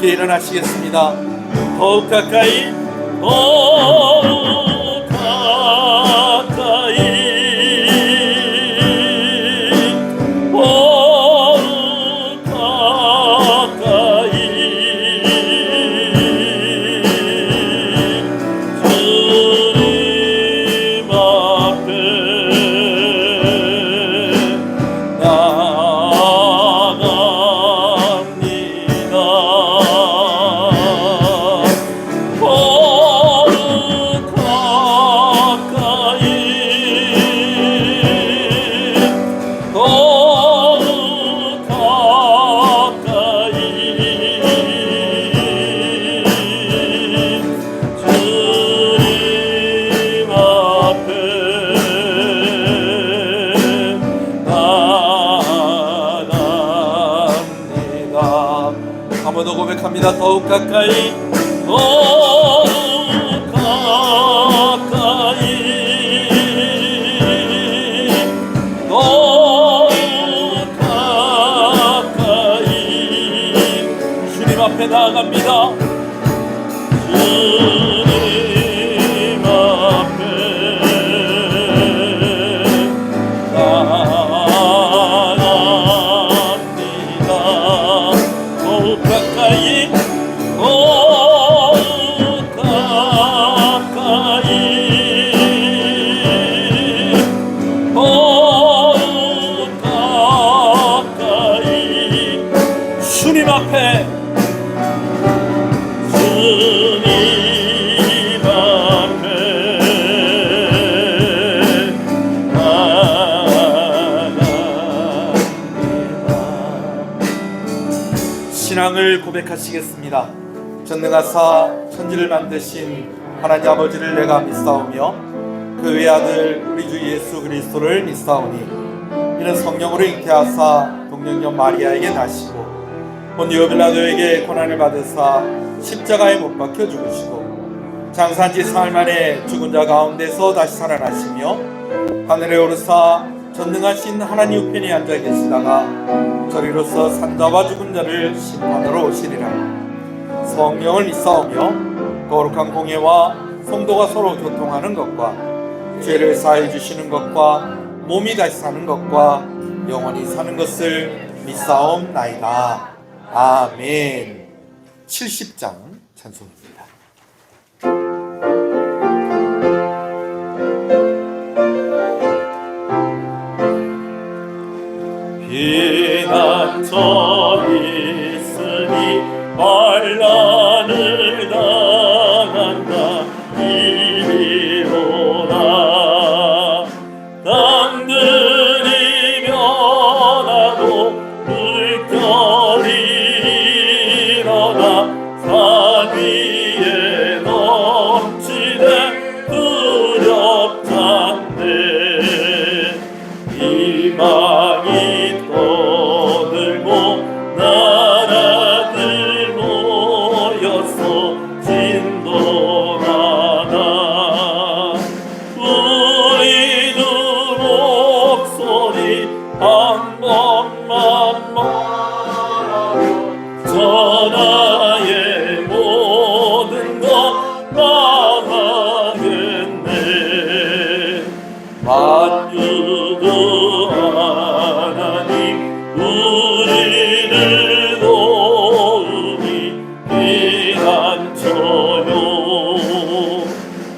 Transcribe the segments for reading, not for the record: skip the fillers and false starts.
일어나시겠습니다. 더욱 가까이, 더욱 가까이, 더욱 가까이 주님 앞에 고백합니다. 더욱 가까이, 더욱 가까이, 더욱 가까이 주님 앞에 나아갑니다. 주님 앞에 나아갑니다. 더욱 가까이, 더욱 가까이, 더욱 가까이 주님 앞에, 주님 앞에 나아갑니다. 신앙을 고백하시겠습니다. 전능하사 천지를 만드신 하나님 아버지를 내가 믿사오며 그 외아들 우리 주 예수 그리스도를 믿사오니 이는 성령으로 잉태하사 동정녀 마리아에게 나시고 본디오 빌라도에게 고난을 받으사 십자가에 못 박혀 죽으시고 장사한 지 사흘 만에 죽은 자 가운데서 다시 살아나시며 하늘에 오르사 전능하신 하나님 우편에 앉아 계시다가 저리로서 산자와 죽은 자를 심판하러 오시리라. 성령을 믿사오며 거룩한 공예와 성도가 서로 교통하는 것과 죄를 사해 주시는 것과 몸이 다시 사는 것과 영원히 사는 것을 믿사옵나이다. 아멘. 70장 찬송입니다. 비난쳐 있으니 환난을 당한다. 이리로라. 땅들이며 희망이 떠들고 나라들 모여서 진동하나 우리도 목소리 한 번만 말하며 전하의 모든 것 망하겠네. 만유도 하나님 우리를 도우니 피난처요.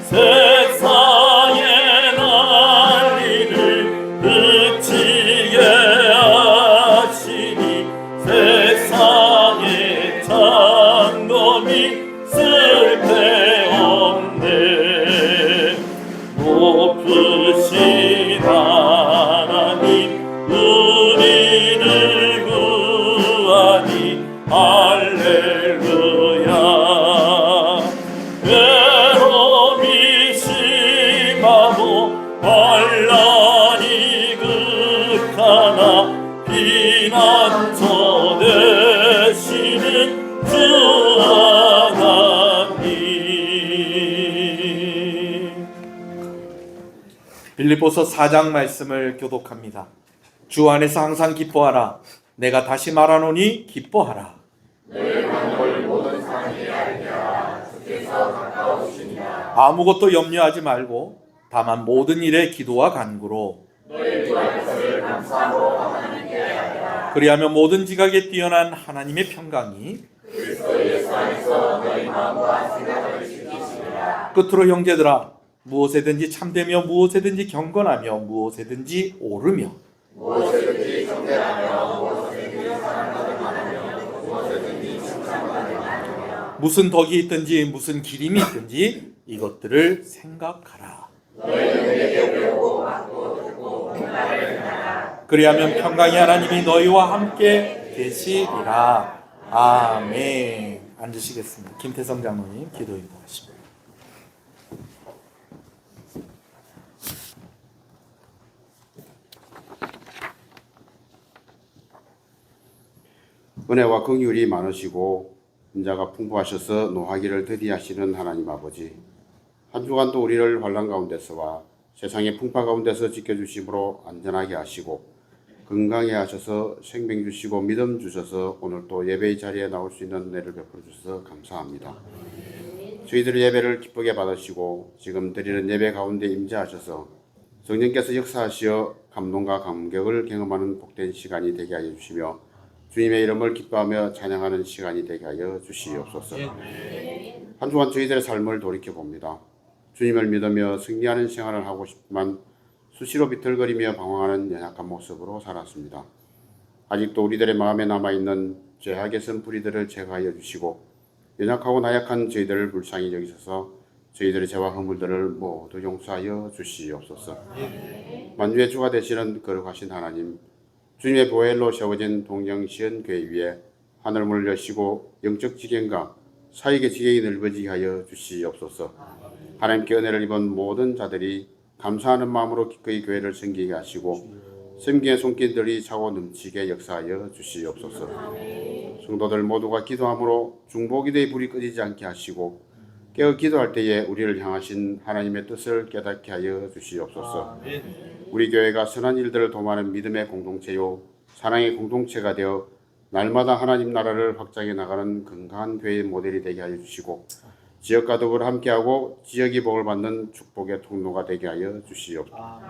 세상의 난리를 그치게 하시니 세상의 장검이 쓸데 없네. 높으신 하나님 우리를 구하니 할렐루야. 외로움이 심하고 환난이 극하나 피난처 되시는 주 하나님. 빌립보서 4장 말씀을 교독합니다. 주 안에서 항상 기뻐하라. 내가 다시 말하노니 기뻐하라. 아무것도 염려하지 말고 다만 모든 일에 기도와 간구로 그리하면 모든 지각에 뛰어난 하나님의 평강이 끝으로 형제들아 무엇에든지 참되며 무엇에든지 경건하며 무엇에든지 오르며 무엇에든지 정결하며 무엇에든지 사랑하며 무엇에든지 칭찬받으며 무슨 덕이 있든지 무슨 기림이 있든지 이것들을 생각하라. 그리하면 평강의 하나님이 너희와 함께 계시리라. 아멘. 앉으시겠습니다. 김태성 장로님 기도 인도하십니다. 은혜와 긍휼이 많으시고 인자가 풍부하셔서 노하기를 더디하시는 하나님 아버지, 한 주간도 우리를 환난 가운데서와 세상의 풍파 가운데서 지켜주심으로 안전하게 하시고 건강해 하셔서 생명 주시고 믿음 주셔서 오늘 또 예배의 자리에 나올 수 있는 은혜를 베풀어 주셔서 감사합니다. 저희들의 예배를 기쁘게 받으시고 지금 드리는 예배 가운데 임재하셔서 성령께서 역사하시어 감동과 감격을 경험하는 복된 시간이 되게 하여 주시며 주님의 이름을 기뻐하며 찬양하는 시간이 되게 하여 주시옵소서. 한 주간 저희들의 삶을 돌이켜봅니다. 주님을 믿으며 승리하는 생활을 하고 싶지만 수시로 비틀거리며 방황하는 연약한 모습으로 살았습니다. 아직도 우리들의 마음에 남아있는 죄악의 쓴뿌리들을 제거하여 주시고 연약하고 나약한 저희들을 불쌍히 여기셔서 저희들의 죄와 허물들을 모두 용서하여 주시옵소서. 만주의 주가 되시는 거룩하신 하나님, 주님의 보혈로 세워진 동정시은 교회 위에 하늘문을 여시고 영적 지경과 사역의 지경이 넓어지게 하여 주시옵소서. 하나님께 은혜를 입은 모든 자들이 감사하는 마음으로 기꺼이 교회를 섬기게 하시고 섬기의 손길들이 차고 넘치게 역사하여 주시옵소서. 성도들 모두가 기도함으로 중보기도의 불이 꺼지지 않게 하시고 깨어 기도할 때에 우리를 향하신 하나님의 뜻을 깨닫게 하여 주시옵소서. 우리 교회가 선한 일들을 도모하는 믿음의 공동체요 사랑의 공동체가 되어 날마다 하나님 나라를 확장해 나가는 건강한 교회의 모델이 되게 하여 주시고 지역과 더불어 함께하고 지역이 복을 받는 축복의 통로가 되게 하여 주시옵소서.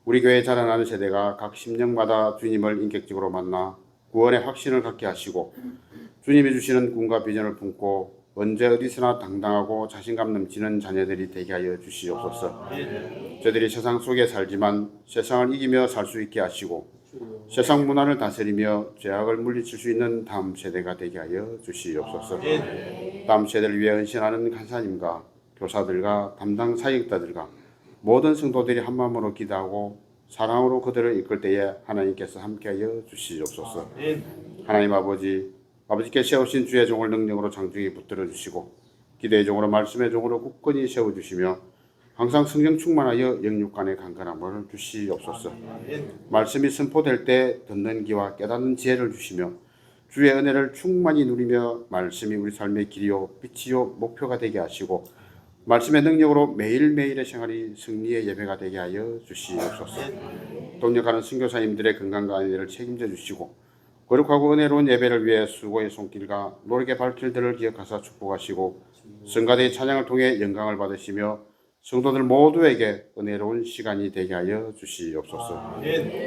우리 교회 자라나는 세대가 각 심령마다 주님을 인격적으로 만나 구원의 확신을 갖게 하시고 주님이 주시는 꿈과 비전을 품고 언제 어디서나 당당하고 자신감 넘치는 자녀들이 되게 하여 주시옵소서. 저들이 세상 속에 살지만 세상을 이기며 살 수 있게 하시고 세상 문화를 다스리며 죄악을 물리칠 수 있는 다음 세대가 되게 하여 주시옵소서. 다음 세대를 위해 헌신하는 간사님과 교사들과 담당 사역자들과 모든 성도들이 한마음으로 기도하고 사랑으로 그들을 이끌 때에 하나님께서 함께하여 주시옵소서. 하나님 아버지께 세우신 주의 종을 능력으로 장중히 붙들어 주시고 기도의 종으로 말씀의 종으로 굳건히 세워주시며 항상 성령 충만하여 영육간의 강건함을 주시옵소서. 말씀이 선포될 때 듣는 귀와 깨닫는 지혜를 주시며 주의 은혜를 충만히 누리며 말씀이 우리 삶의 길이요 빛이요 목표가 되게 하시고 말씀의 능력으로 매일매일의 생활이 승리의 예배가 되게 하여 주시옵소서. 동역하는 선교사님들의 건강과 안위를 책임져 주시고 거룩하고 은혜로운 예배를 위해 수고의 손길과 노력의 발길들을 기억하사 축복하시고 성가대의 찬양을 통해 영광을 받으시며 성도들 모두에게 은혜로운 시간이 되게 하여 주시옵소서.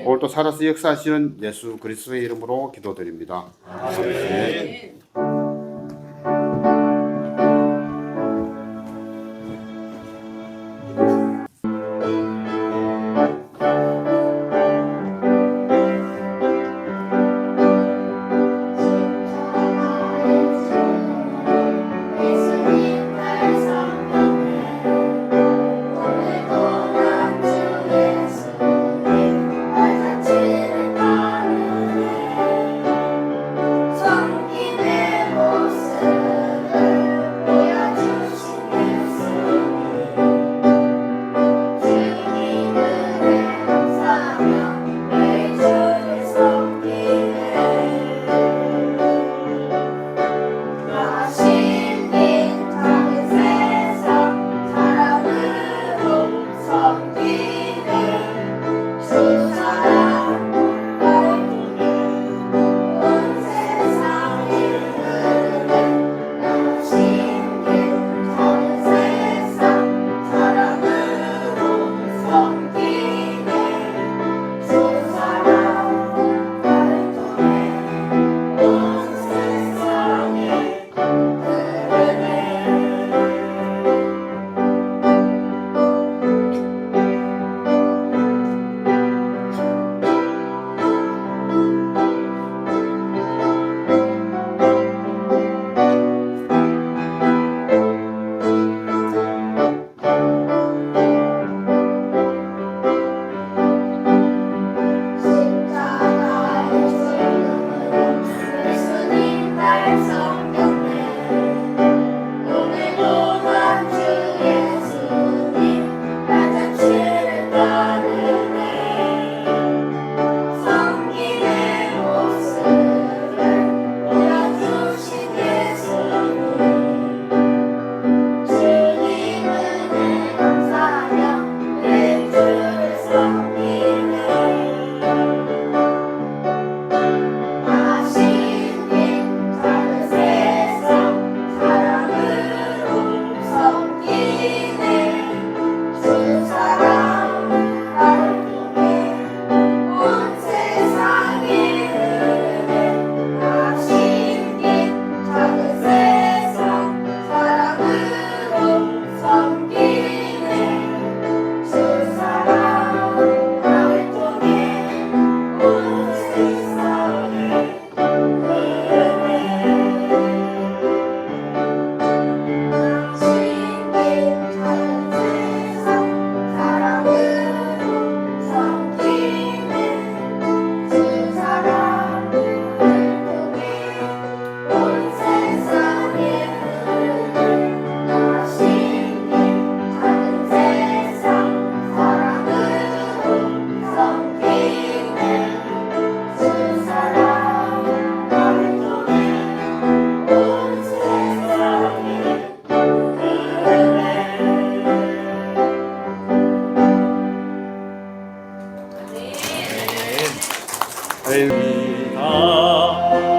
오늘도 살아서 역사하시는 예수 그리스도의 이름으로 기도드립니다. 아멘.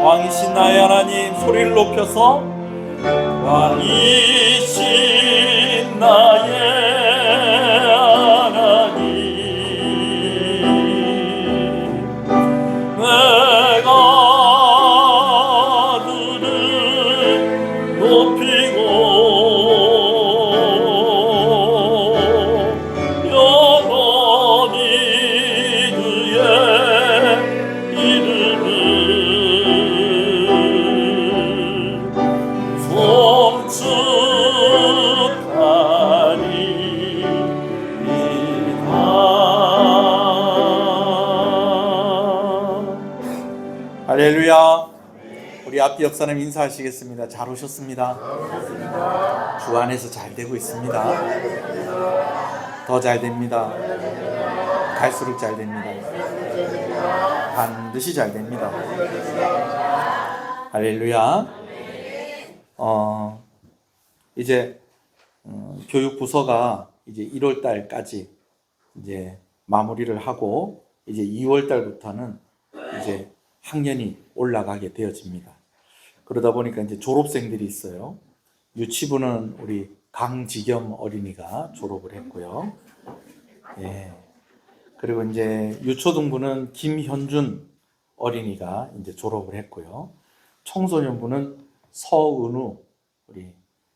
왕이신 나의 하나님, 소리를 높여서 왕이신 나의 하나님, 내가 그를 높이고 영원히 그의 이름을 할렐루야. 우리 앞뒤 역사님 인사하시겠습니다. 잘 오셨습니다. 주 안에서 잘 되고 있습니다. 더 잘 됩니다. 갈수록 잘 됩니다. 반드시 잘 됩니다. 할렐루야. 이제 교육부서가 이제 1월 달까지 이제 마무리를 하고 이제 2월 달부터는 이제 학년이 올라가게 되어집니다. 그러다 보니까 이제 졸업생들이 있어요. 유치부는 우리 강지겸 어린이가 졸업을 했고요. 예. 그리고 이제 유초등부는 김현준 어린이가 이제 졸업을 했고요. 청소년부는 서은우 우리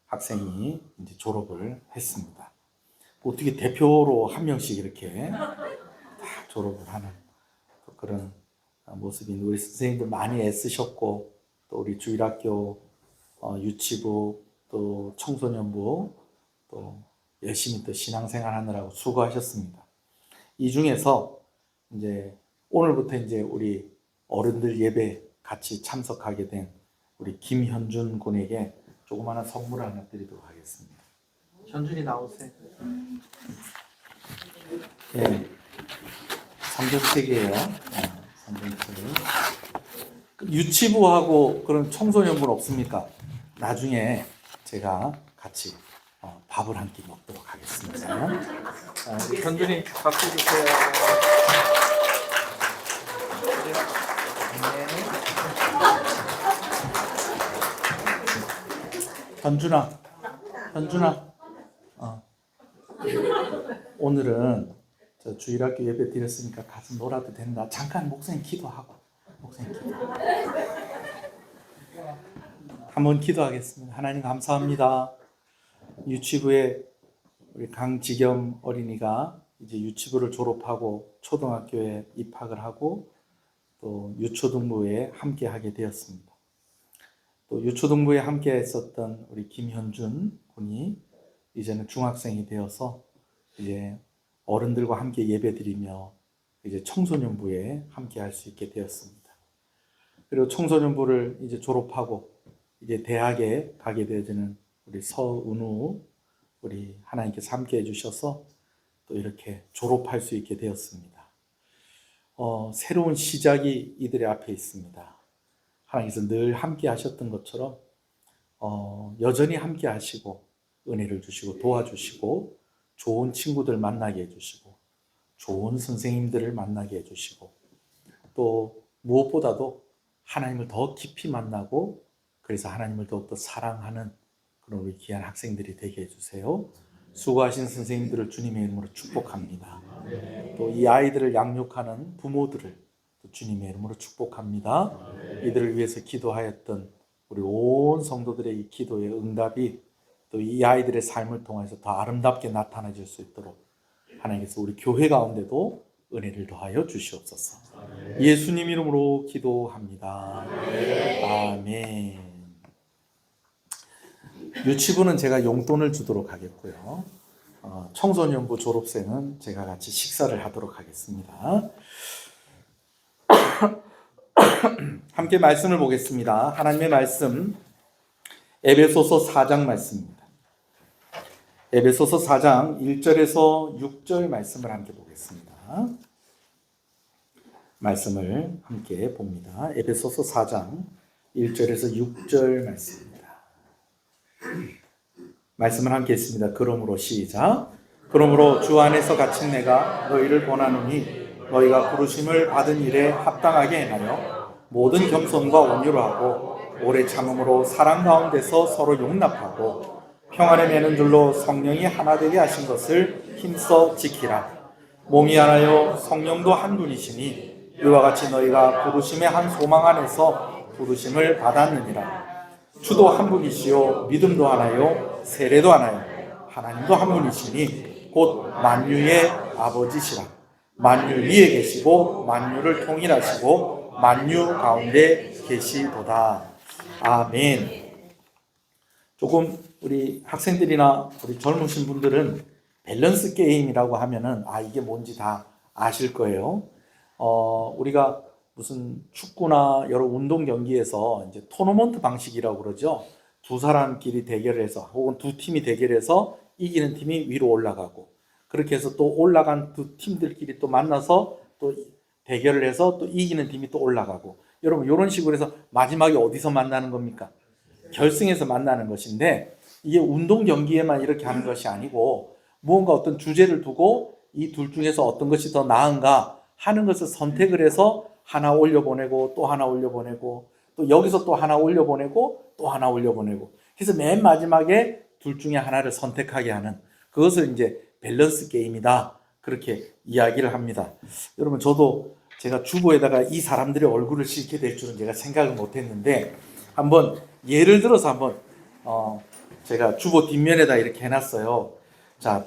학생이 이제 졸업을 했습니다. 어떻게 대표로 한 명씩 이렇게 다 졸업을 하는 그런 모습인 우리 선생님들 많이 애쓰셨고 또 우리 주일학교 유치부 또 청소년부 또 열심히 또 신앙생활 하느라고 수고하셨습니다. 이 중에서 이제 오늘부터 이제 우리 어른들 예배 같이 참석하게 된 우리 김현준 군에게 조그마한 선물 하나 드리도록 하겠습니다. 현준이 나오세요. 예, 성경책이에요. 성경책. 유치부하고 그런 청소년부는 없습니까? 나중에 제가 같이 밥을 한 끼 먹도록 하겠습니다. 현준이 박수 주세요. 현준아, 오늘은 저 주일학교 예배 드렸으니까 가서 놀아도 된다. 잠깐 목사님 기도하고, 한번 기도하겠습니다. 하나님 감사합니다. 유치부에 우리 강지겸 어린이가 이제 유치부를 졸업하고 초등학교에 입학을 하고 또 유초등부에 함께하게 되었습니다. 또 유초등부에 함께 했었던 우리 김현준 군이 이제는 중학생이 되어서 이제 어른들과 함께 예배드리며 이제 청소년부에 함께 할 수 있게 되었습니다. 그리고 청소년부를 이제 졸업하고 이제 대학에 가게 되어지는 우리 서은우 우리 하나님께서 함께 해주셔서 또 이렇게 졸업할 수 있게 되었습니다. 새로운 시작이 이들의 앞에 있습니다. 하나님께서 늘 함께 하셨던 것처럼 여전히 함께 하시고 은혜를 주시고 도와주시고 좋은 친구들 만나게 해주시고 좋은 선생님들을 만나게 해주시고 또 무엇보다도 하나님을 더 깊이 만나고 그래서 하나님을 더욱더 사랑하는 그런 우리 귀한 학생들이 되게 해주세요. 수고하신 선생님들을 주님의 이름으로 축복합니다. 또 이 아이들을 양육하는 부모들을 또 주님의 이름으로 축복합니다. 이들을 위해서 기도하였던 우리 온 성도들의 이 기도의 응답이 또 이 아이들의 삶을 통해서 더 아름답게 나타나질 수 있도록 하나님께서 우리 교회 가운데도 은혜를 더하여 주시옵소서. 예수님 이름으로 기도합니다. 아멘. 유치부는 제가 용돈을 주도록 하겠고요. 청소년부 졸업생은 제가 같이 식사를 하도록 하겠습니다. 함께 말씀을 보겠습니다. 하나님의 말씀 에베소서 4장 말씀입니다. 에베소서 4장 1절에서 6절 말씀을 함께 보겠습니다. 말씀을 함께 봅니다. 에베소서 4장 1절에서 6절 말씀입니다. 말씀을 함께 했습니다. 그러므로 시작. 그러므로 주 안에서 갇힌 내가 너희를 권하노니 너희가 부르심을 받은 일에 합당하게 행하여 모든 겸손과 온유로 하고 오래 참음으로 사랑 가운데서 서로 용납하고 평안에 매는 줄로 성령이 하나 되게 하신 것을 힘써 지키라. 몸이 하나요 성령도 한 분이시니 이와 같이 너희가 부르심의 한 소망 안에서 부르심을 받았느니라. 주도 한 분이시요 믿음도 하나요 세례도 하나요 하나님도 한 분이시니 곧 만유의 아버지시라. 만유 위에 계시고 만유를 통일하시고 만유 가운데 계시도다. 아멘. 조금 우리 학생들이나 우리 젊으신 분들은 밸런스 게임이라고 하면은 이게 뭔지 다 아실 거예요. 우리가 무슨 축구나 여러 운동 경기에서 이제 토너먼트 방식이라고 그러죠. 두 사람끼리 대결을 해서 혹은 두 팀이 대결해서 이기는 팀이 위로 올라가고 그렇게 해서 또 올라간 두 팀들끼리 또 만나서 또 대결을 해서 또 이기는 팀이 또 올라가고, 여러분 이런 식으로 해서 마지막에 어디서 만나는 겁니까? 결승에서 만나는 것인데, 이게 운동 경기에만 이렇게 하는 것이 아니고 무언가 어떤 주제를 두고 이 둘 중에서 어떤 것이 더 나은가 하는 것을 선택을 해서 하나 올려보내고 또 하나 올려보내고 또 여기서 또 하나 올려보내고 또 하나 올려보내고, 그래서 맨 마지막에 둘 중에 하나를 선택하게 하는, 그것을 이제 밸런스 게임이다, 그렇게 이야기를 합니다. 여러분 저도 제가 주보에다가 이 사람들의 얼굴을 싣게 될 줄은 제가 생각을 못했는데, 한번 예를 들어서 한번 제가 주보 뒷면에다 이렇게 해놨어요. 자,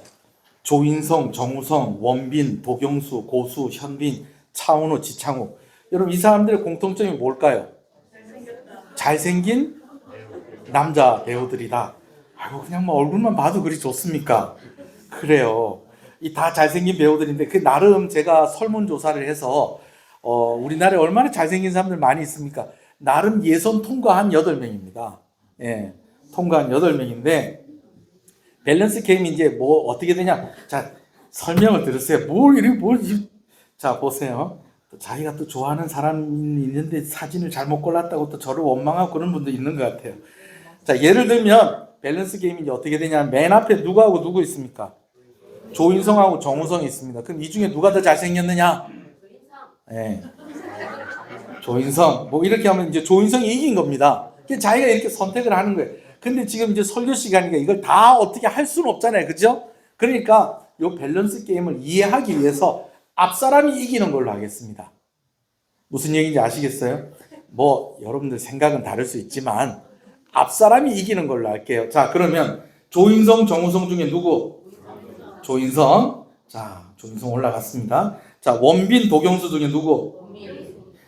조인성, 정우성, 원빈, 도경수, 고수, 현빈, 차은우, 지창욱. 여러분 이 사람들의 공통점이 뭘까요? 잘생긴 남자 배우들이다. 아이고 그냥 뭐 얼굴만 봐도 그리 좋습니까? 그래요. 이 다 잘생긴 배우들인데, 그 나름 제가 설문조사를 해서 우리나라에 얼마나 잘생긴 사람들 많이 있습니까? 나름 예선 통과한 8명입니다. 예, 통과한 8명인데, 밸런스 게임이 이제 뭐 어떻게 되냐? 자, 설명을 들으세요. 자, 보세요. 또 자기가 또 좋아하는 사람이 있는데 사진을 잘못 골랐다고 또 저를 원망하고 그런 분도 있는 것 같아요. 자, 예를 들면 밸런스 게임이 이제 어떻게 되냐? 맨 앞에 누구하고 누구 있습니까? 조인성하고 정우성이 있습니다. 그럼 이 중에 누가 더 잘생겼느냐? 네. 조인성. 뭐 이렇게 하면 이제 조인성이 이긴 겁니다. 자기가 이렇게 선택을 하는 거예요. 근데 지금 이제 설교 시간이니까 이걸 다 어떻게 할 수는 없잖아요. 그죠? 그러니까 이 밸런스 게임을 이해하기 위해서 앞사람이 이기는 걸로 하겠습니다. 무슨 얘기인지 아시겠어요? 뭐 여러분들 생각은 다를 수 있지만 앞사람이 이기는 걸로 할게요. 자, 그러면 조인성, 정우성 중에 누구? 조인성. 자, 조인성 올라갔습니다. 자, 원빈, 도경수 중에 누구?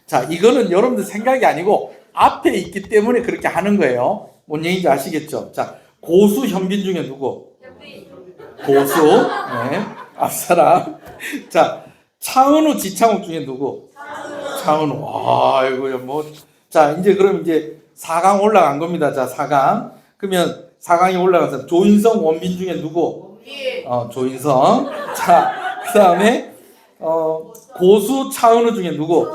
자, 이거는 여러분들 생각이 아니고 앞에 있기 때문에 그렇게 하는 거예요. 뭔 얘기인지 아시겠죠? 자, 고수, 현빈 중에 누구? 고수. 네, 앞사람. 자, 차은우, 지창욱 중에 누구? 차은우. 아이고야, 뭐. 자, 이제 그럼 이제 4강 올라간 겁니다. 자, 4강. 그러면 4강이 올라가서 조인성, 원빈 중에 누구? 조인성. 자, 그 다음에 고수, 차은우 중에 누구?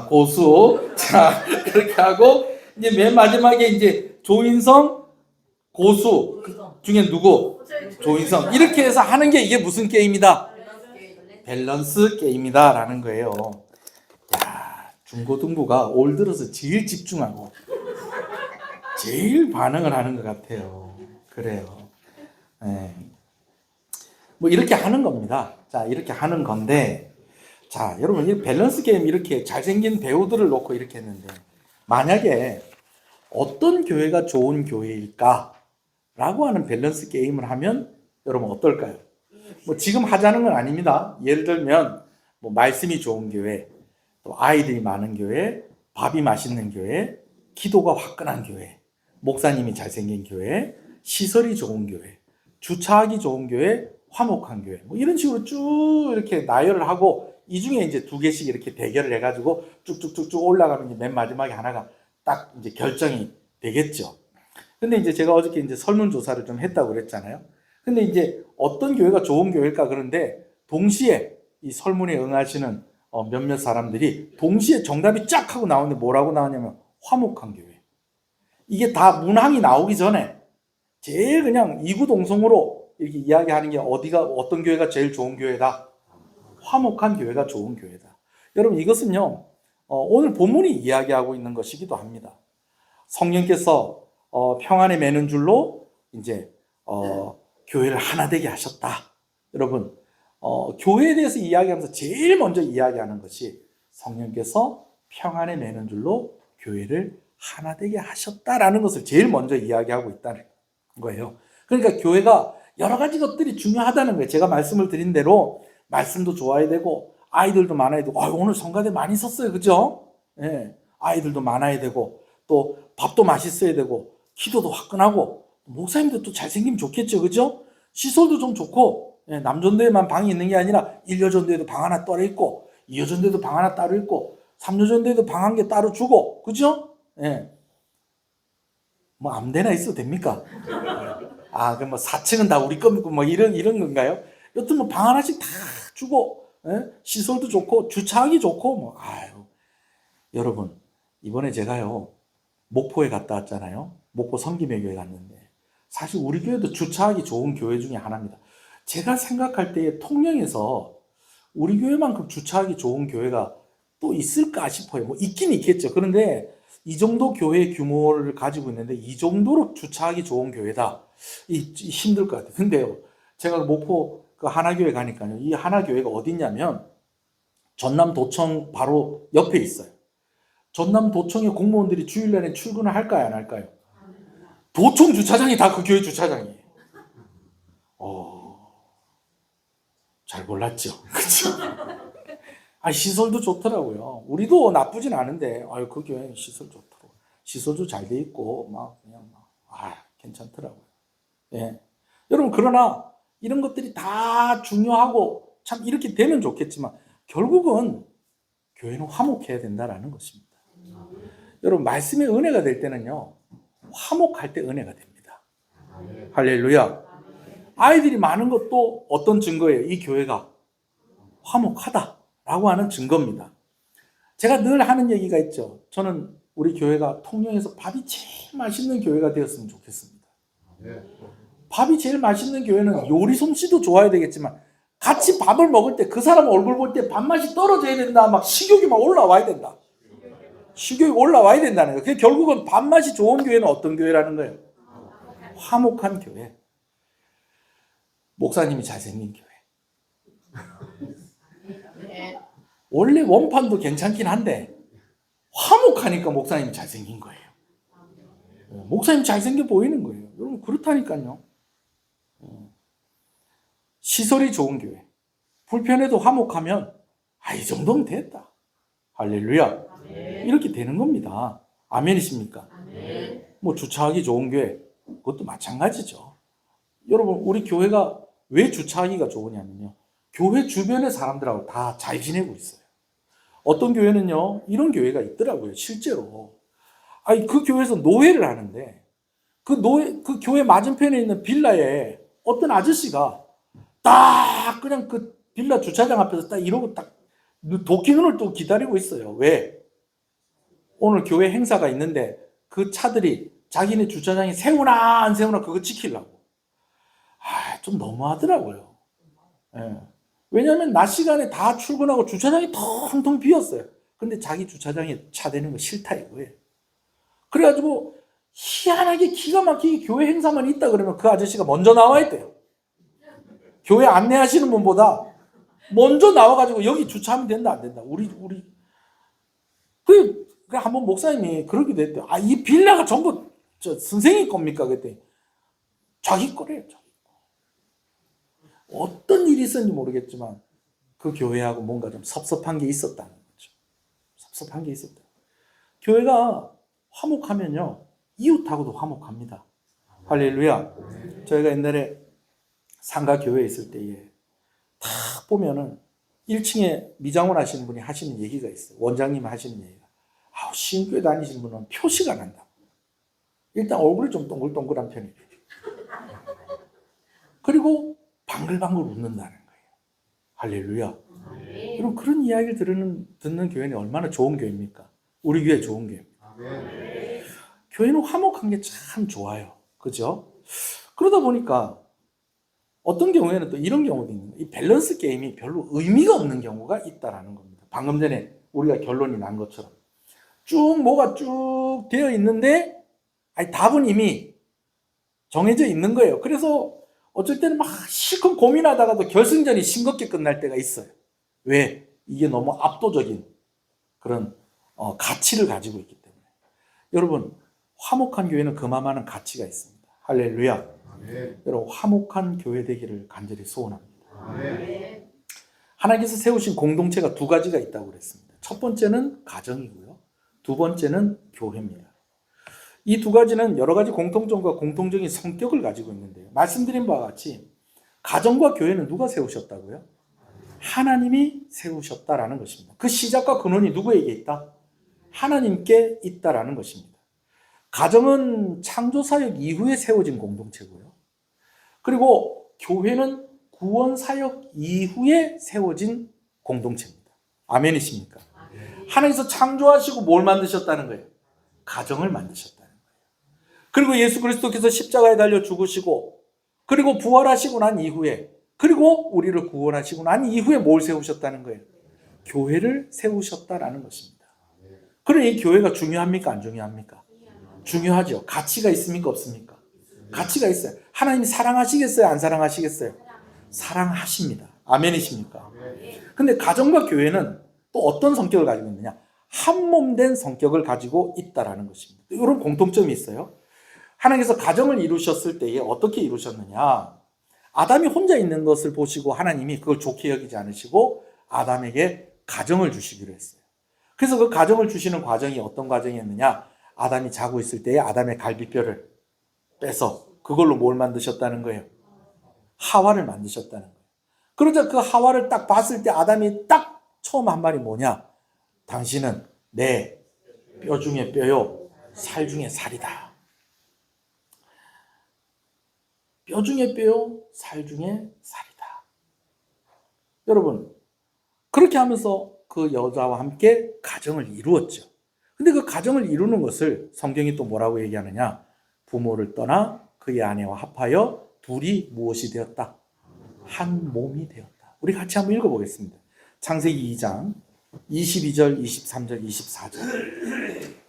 고수. 자, 그렇게 하고 이제 맨 마지막에 이제 조인성, 고수 중에 누구? 조인성. 이렇게 해서 하는 게 이게 무슨 게임이다? 밸런스 게임이다라는 거예요. 야, 중고등부가 올 들어서 제일 집중하고 제일 반응을 하는 것 같아요. 그래요. 네. 뭐 이렇게 하는 겁니다. 자, 이렇게 하는 건데, 자, 여러분 이 밸런스 게임 이렇게 잘생긴 배우들을 놓고 이렇게 했는데, 만약에 어떤 교회가 좋은 교회일까? 라고 하는 밸런스 게임을 하면 여러분 어떨까요? 뭐 지금 하자는 건 아닙니다. 예를 들면 뭐 말씀이 좋은 교회, 또 아이들이 많은 교회, 밥이 맛있는 교회, 기도가 화끈한 교회, 목사님이 잘생긴 교회, 시설이 좋은 교회, 주차하기 좋은 교회, 화목한 교회, 뭐 이런 식으로 쭉 이렇게 나열을 하고 이 중에 이제 2개씩 이렇게 대결을 해가지고 쭉쭉쭉쭉 올라가면 이제 맨 마지막에 하나가 딱 이제 결정이 되겠죠. 근데 이제 제가 어저께 이제 설문조사를 좀 했다고 그랬잖아요. 근데 이제 어떤 교회가 좋은 교회일까, 그런데 동시에 이 설문에 응하시는 몇몇 사람들이 동시에 정답이 쫙 하고 나오는데 뭐라고 나오냐면 화목한 교회. 이게 다 문항이 나오기 전에 제일 그냥 이구동성으로 이렇게 이야기하는 게 어떤 교회가 제일 좋은 교회다? 화목한 교회가 좋은 교회다. 여러분 이것은요, 오늘 본문이 이야기하고 있는 것이기도 합니다. 성령께서 평안에 매는 줄로 이제 교회를 하나 되게 하셨다. 여러분 교회에 대해서 이야기하면서 제일 먼저 이야기하는 것이 성령께서 평안에 매는 줄로 교회를 하나 되게 하셨다라는 것을 제일 먼저 이야기하고 있다는 거예요. 그러니까 교회가 여러 가지 것들이 중요하다는 거예요. 제가 말씀을 드린 대로 말씀도 좋아야 되고 아이들도 많아야 되고, 오늘 성가대 많이 썼어요. 그죠? 예, 아이들도 많아야 되고 또 밥도 맛있어야 되고 기도도 화끈하고 목사님도 또 잘생기면 좋겠죠. 그죠? 시설도 좀 좋고, 예, 남전도에만 방이 있는 게 아니라 1여전도에도 방 하나 따로 있고 2여전도에도 방 하나 따로 있고 3여전도에도 방 한 개 따로 주고, 그죠? 예. 뭐 아무데나 있어도 됩니까? 그럼 뭐 4층은 다 우리 겁니까? 뭐 이런 건가요? 여튼 뭐 방 하나씩 다 주고, 예? 시설도 좋고 주차하기 좋고 뭐 아유. 여러분 이번에 제가요 목포에 갔다 왔잖아요. 목포 성김의 교회 갔는데 사실 우리 교회도 주차하기 좋은 교회 중에 하나입니다. 제가 생각할 때에 통영에서 우리 교회만큼 주차하기 좋은 교회가 또 있을까 싶어요. 뭐 있긴 있겠죠. 그런데 이 정도 교회 규모를 가지고 있는데 이 정도로 주차하기 좋은 교회다. 힘들 것 같아요. 근데요, 제가 목포 그 하나교회 가니까요. 이 하나교회가 어디냐면 전남도청 바로 옆에 있어요. 전남도청의 공무원들이 주일날에 출근을 할까요, 안 할까요? 도청 주차장이 다 그 교회 주차장이에요. 잘 몰랐죠. 그렇죠? 시설도 좋더라고요. 우리도 나쁘진 않은데, 그 교회는 시설 좋더라고요. 시설도 잘 돼 있고, 괜찮더라고요. 예. 여러분, 그러나 이런 것들이 다 중요하고 참 이렇게 되면 좋겠지만, 결국은 교회는 화목해야 된다라는 것입니다. 여러분, 말씀의 은혜가 될 때는요, 화목할 때 은혜가 됩니다. 할렐루야. 아이들이 많은 것도 어떤 증거예요? 이 교회가 화목하다라고 하는 증거입니다. 제가 늘 하는 얘기가 있죠. 저는 우리 교회가 통영에서 밥이 제일 맛있는 교회가 되었으면 좋겠습니다. 밥이 제일 맛있는 교회는 요리 솜씨도 좋아야 되겠지만 같이 밥을 먹을 때 그 사람 얼굴 볼 때 밥맛이 떨어져야 된다. 막 식욕이 막 올라와야 된다. 식욕이 올라와야 된다는 거예요. 그게 결국은 밥맛이 좋은 교회는 어떤 교회라는 거예요? 화목한 교회. 목사님이 잘생긴 교회. 원래 원판도 괜찮긴 한데 화목하니까 목사님이 잘생긴 거예요. 목사님 잘생겨 보이는 거예요. 여러분 그렇다니까요. 시설이 좋은 교회. 불편해도 화목하면 이 정도면 됐다. 할렐루야. 이렇게 되는 겁니다. 아멘이십니까? 뭐 주차하기 좋은 교회 그것도 마찬가지죠. 여러분 우리 교회가 왜 주차하기가 좋으냐면요. 교회 주변의 사람들하고 다 잘 지내고 있어요. 어떤 교회는요. 이런 교회가 있더라고요. 실제로. 그 교회에서 노예를 하는데 그 교회 맞은편에 있는 빌라에 어떤 아저씨가 딱 그냥 그 빌라 주차장 앞에서 딱 이러고 딱 도끼 눈을 또 기다리고 있어요. 왜? 오늘 교회 행사가 있는데 그 차들이 자기네 주차장에 세우나 안 세우나 그거 지키려고. 좀 너무하더라고요. 예. 왜냐하면 낮 시간에 다 출근하고 주차장이 텅텅 비었어요. 근데 자기 주차장에 차 대는 거 싫다 이거예요. 그래가지고 희한하게 기가 막히게 교회 행사만 있다 그러면 그 아저씨가 먼저 나와 있대요. 교회 안내하시는 분보다 먼저 나와가지고 여기 주차하면 된다 안 된다. 그 한번 목사님이 그러기도 했대요. 이 빌라가 전부 선생님 겁니까? 그랬더니 자기 거래요. 자기 거. 어떤 일이 있었는지 모르겠지만 그 교회하고 뭔가 좀 섭섭한 게 있었다는 거죠. 섭섭한 게 있었다. 교회가 화목하면요. 이웃하고도 화목합니다. 할렐루야. 저희가 옛날에 상가 교회에 있을 때에 딱 보면은 1층에 미장원 하시는 분이 하시는 얘기가 있어요. 원장님이 하시는 얘기가. 신교회 다니시는 분은 표시가 난다. 일단 얼굴이 좀 동글동글한 편이에요. 그리고 방글방글 웃는다는 거예요. 할렐루야. 여러분 그런 이야기를 듣는 교회는 얼마나 좋은 교회입니까? 우리 교회 좋은 교회입니다. 교회는 화목한 게 참 좋아요. 그죠? 그러다 보니까 어떤 경우에는 또 이런 경우도 있는 거예요. 이 밸런스 게임이 별로 의미가 없는 경우가 있다라는 겁니다. 방금 전에 우리가 결론이 난 것처럼 뭐가 쭉 되어 있는데 답은 이미 정해져 있는 거예요. 그래서 어쩔 때는 막 실컷 고민하다가도 결승전이 싱겁게 끝날 때가 있어요. 왜? 이게 너무 압도적인 그런 가치를 가지고 있기 때문에. 여러분 화목한 교회는 그만한 가치가 있습니다. 할렐루야. 여러분 화목한 교회 되기를 간절히 소원합니다. 하나님께서 세우신 공동체가 두 가지가 있다고 그랬습니다. 첫 번째는 가정이고요. 두 번째는 교회입니다. 이 두 가지는 여러 가지 공통점과 공통적인 성격을 가지고 있는데요. 말씀드린 바와 같이 가정과 교회는 누가 세우셨다고요? 하나님이 세우셨다라는 것입니다. 그 시작과 근원이 누구에게 있다? 하나님께 있다라는 것입니다. 가정은 창조사역 이후에 세워진 공동체고요. 그리고 교회는 구원 사역 이후에 세워진 공동체입니다. 아멘이십니까? 하나님께서 창조하시고 뭘 만드셨다는 거예요? 가정을 만드셨다는 거예요. 그리고 예수 그리스도께서 십자가에 달려 죽으시고 그리고 부활하시고 난 이후에 그리고 우리를 구원하시고 난 이후에 뭘 세우셨다는 거예요? 교회를 세우셨다라는 것입니다. 그러니 이 교회가 중요합니까? 안 중요합니까? 중요하죠. 가치가 있습니까? 없습니까? 가치가 있어요. 하나님이 사랑하시겠어요? 안 사랑하시겠어요? 사랑하십니다. 아멘이십니까? 근데 가정과 교회는 또 어떤 성격을 가지고 있느냐? 한 몸 된 성격을 가지고 있다라는 것입니다. 이런 공통점이 있어요. 하나님께서 가정을 이루셨을 때에 어떻게 이루셨느냐? 아담이 혼자 있는 것을 보시고 하나님이 그걸 좋게 여기지 않으시고 아담에게 가정을 주시기로 했어요. 그래서 그 가정을 주시는 과정이 어떤 과정이었느냐? 아담이 자고 있을 때에 아담의 갈비뼈를 빼서 그걸로 뭘 만드셨다는 거예요? 하와를 만드셨다는 거예요. 그러자 그 하와를 딱 봤을 때 아담이 딱 처음 한 말이 뭐냐? 당신은 내 뼈 중에 뼈요, 살 중에 살이다. 뼈 중에 뼈요, 살 중에 살이다. 여러분, 그렇게 하면서 그 여자와 함께 가정을 이루었죠. 근데 그 가정을 이루는 것을 성경이 또 뭐라고 얘기하느냐? 부모를 떠나 그의 아내와 합하여 둘이 무엇이 되었다? 한 몸이 되었다. 우리 같이 한번 읽어보겠습니다. 창세기 2장 22절, 23절, 24절.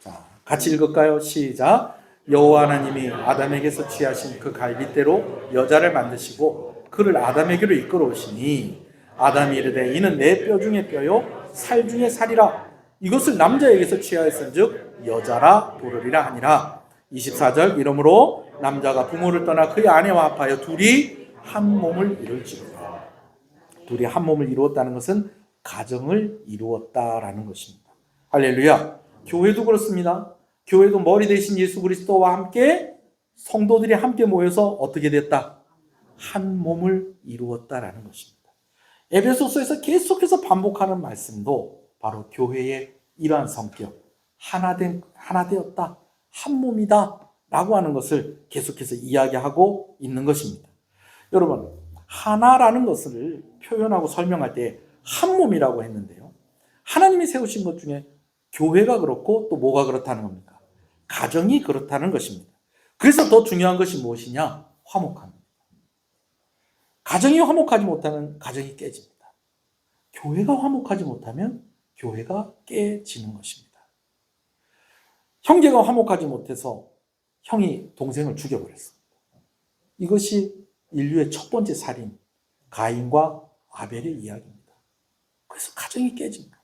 자, 같이 읽을까요? 시작. 여호와 하나님이 아담에게서 취하신 그 갈빗대로 여자를 만드시고 그를 아담에게로 이끌어오시니 아담이 이르되 이는 내 뼈 중에 뼈요 살 중에 살이라. 이것을 남자에게서 취하였은즉 여자라 부르리라 하니라. 24절. 이러므로 남자가 부모를 떠나 그의 아내와 합하여 둘이 한 몸을 이룰지로다. 둘이 한 몸을 이루었다는 것은 가정을 이루었다라는 것입니다. 할렐루야. 교회도 그렇습니다. 교회도 머리 대신 예수 그리스도와 함께 성도들이 함께 모여서 어떻게 됐다? 한 몸을 이루었다라는 것입니다. 에베소서에서 계속해서 반복하는 말씀도 바로 교회의 이러한 성격, 하나 되었다, 한 몸이다 라고 하는 것을 계속해서 이야기하고 있는 것입니다. 여러분, 하나라는 것을 표현하고 설명할 때 한 몸이라고 했는데요. 하나님이 세우신 것 중에 교회가 그렇고 또 뭐가 그렇다는 겁니까? 가정이 그렇다는 것입니다. 그래서 더 중요한 것이 무엇이냐? 화목함입니다. 가정이 화목하지 못하면 가정이 깨집니다. 교회가 화목하지 못하면 교회가 깨지는 것입니다. 형제가 화목하지 못해서 형이 동생을 죽여버렸습니다. 이것이 인류의 첫 번째 살인, 가인과 아벨의 이야기입니다. 그래서 가정이 깨집니다.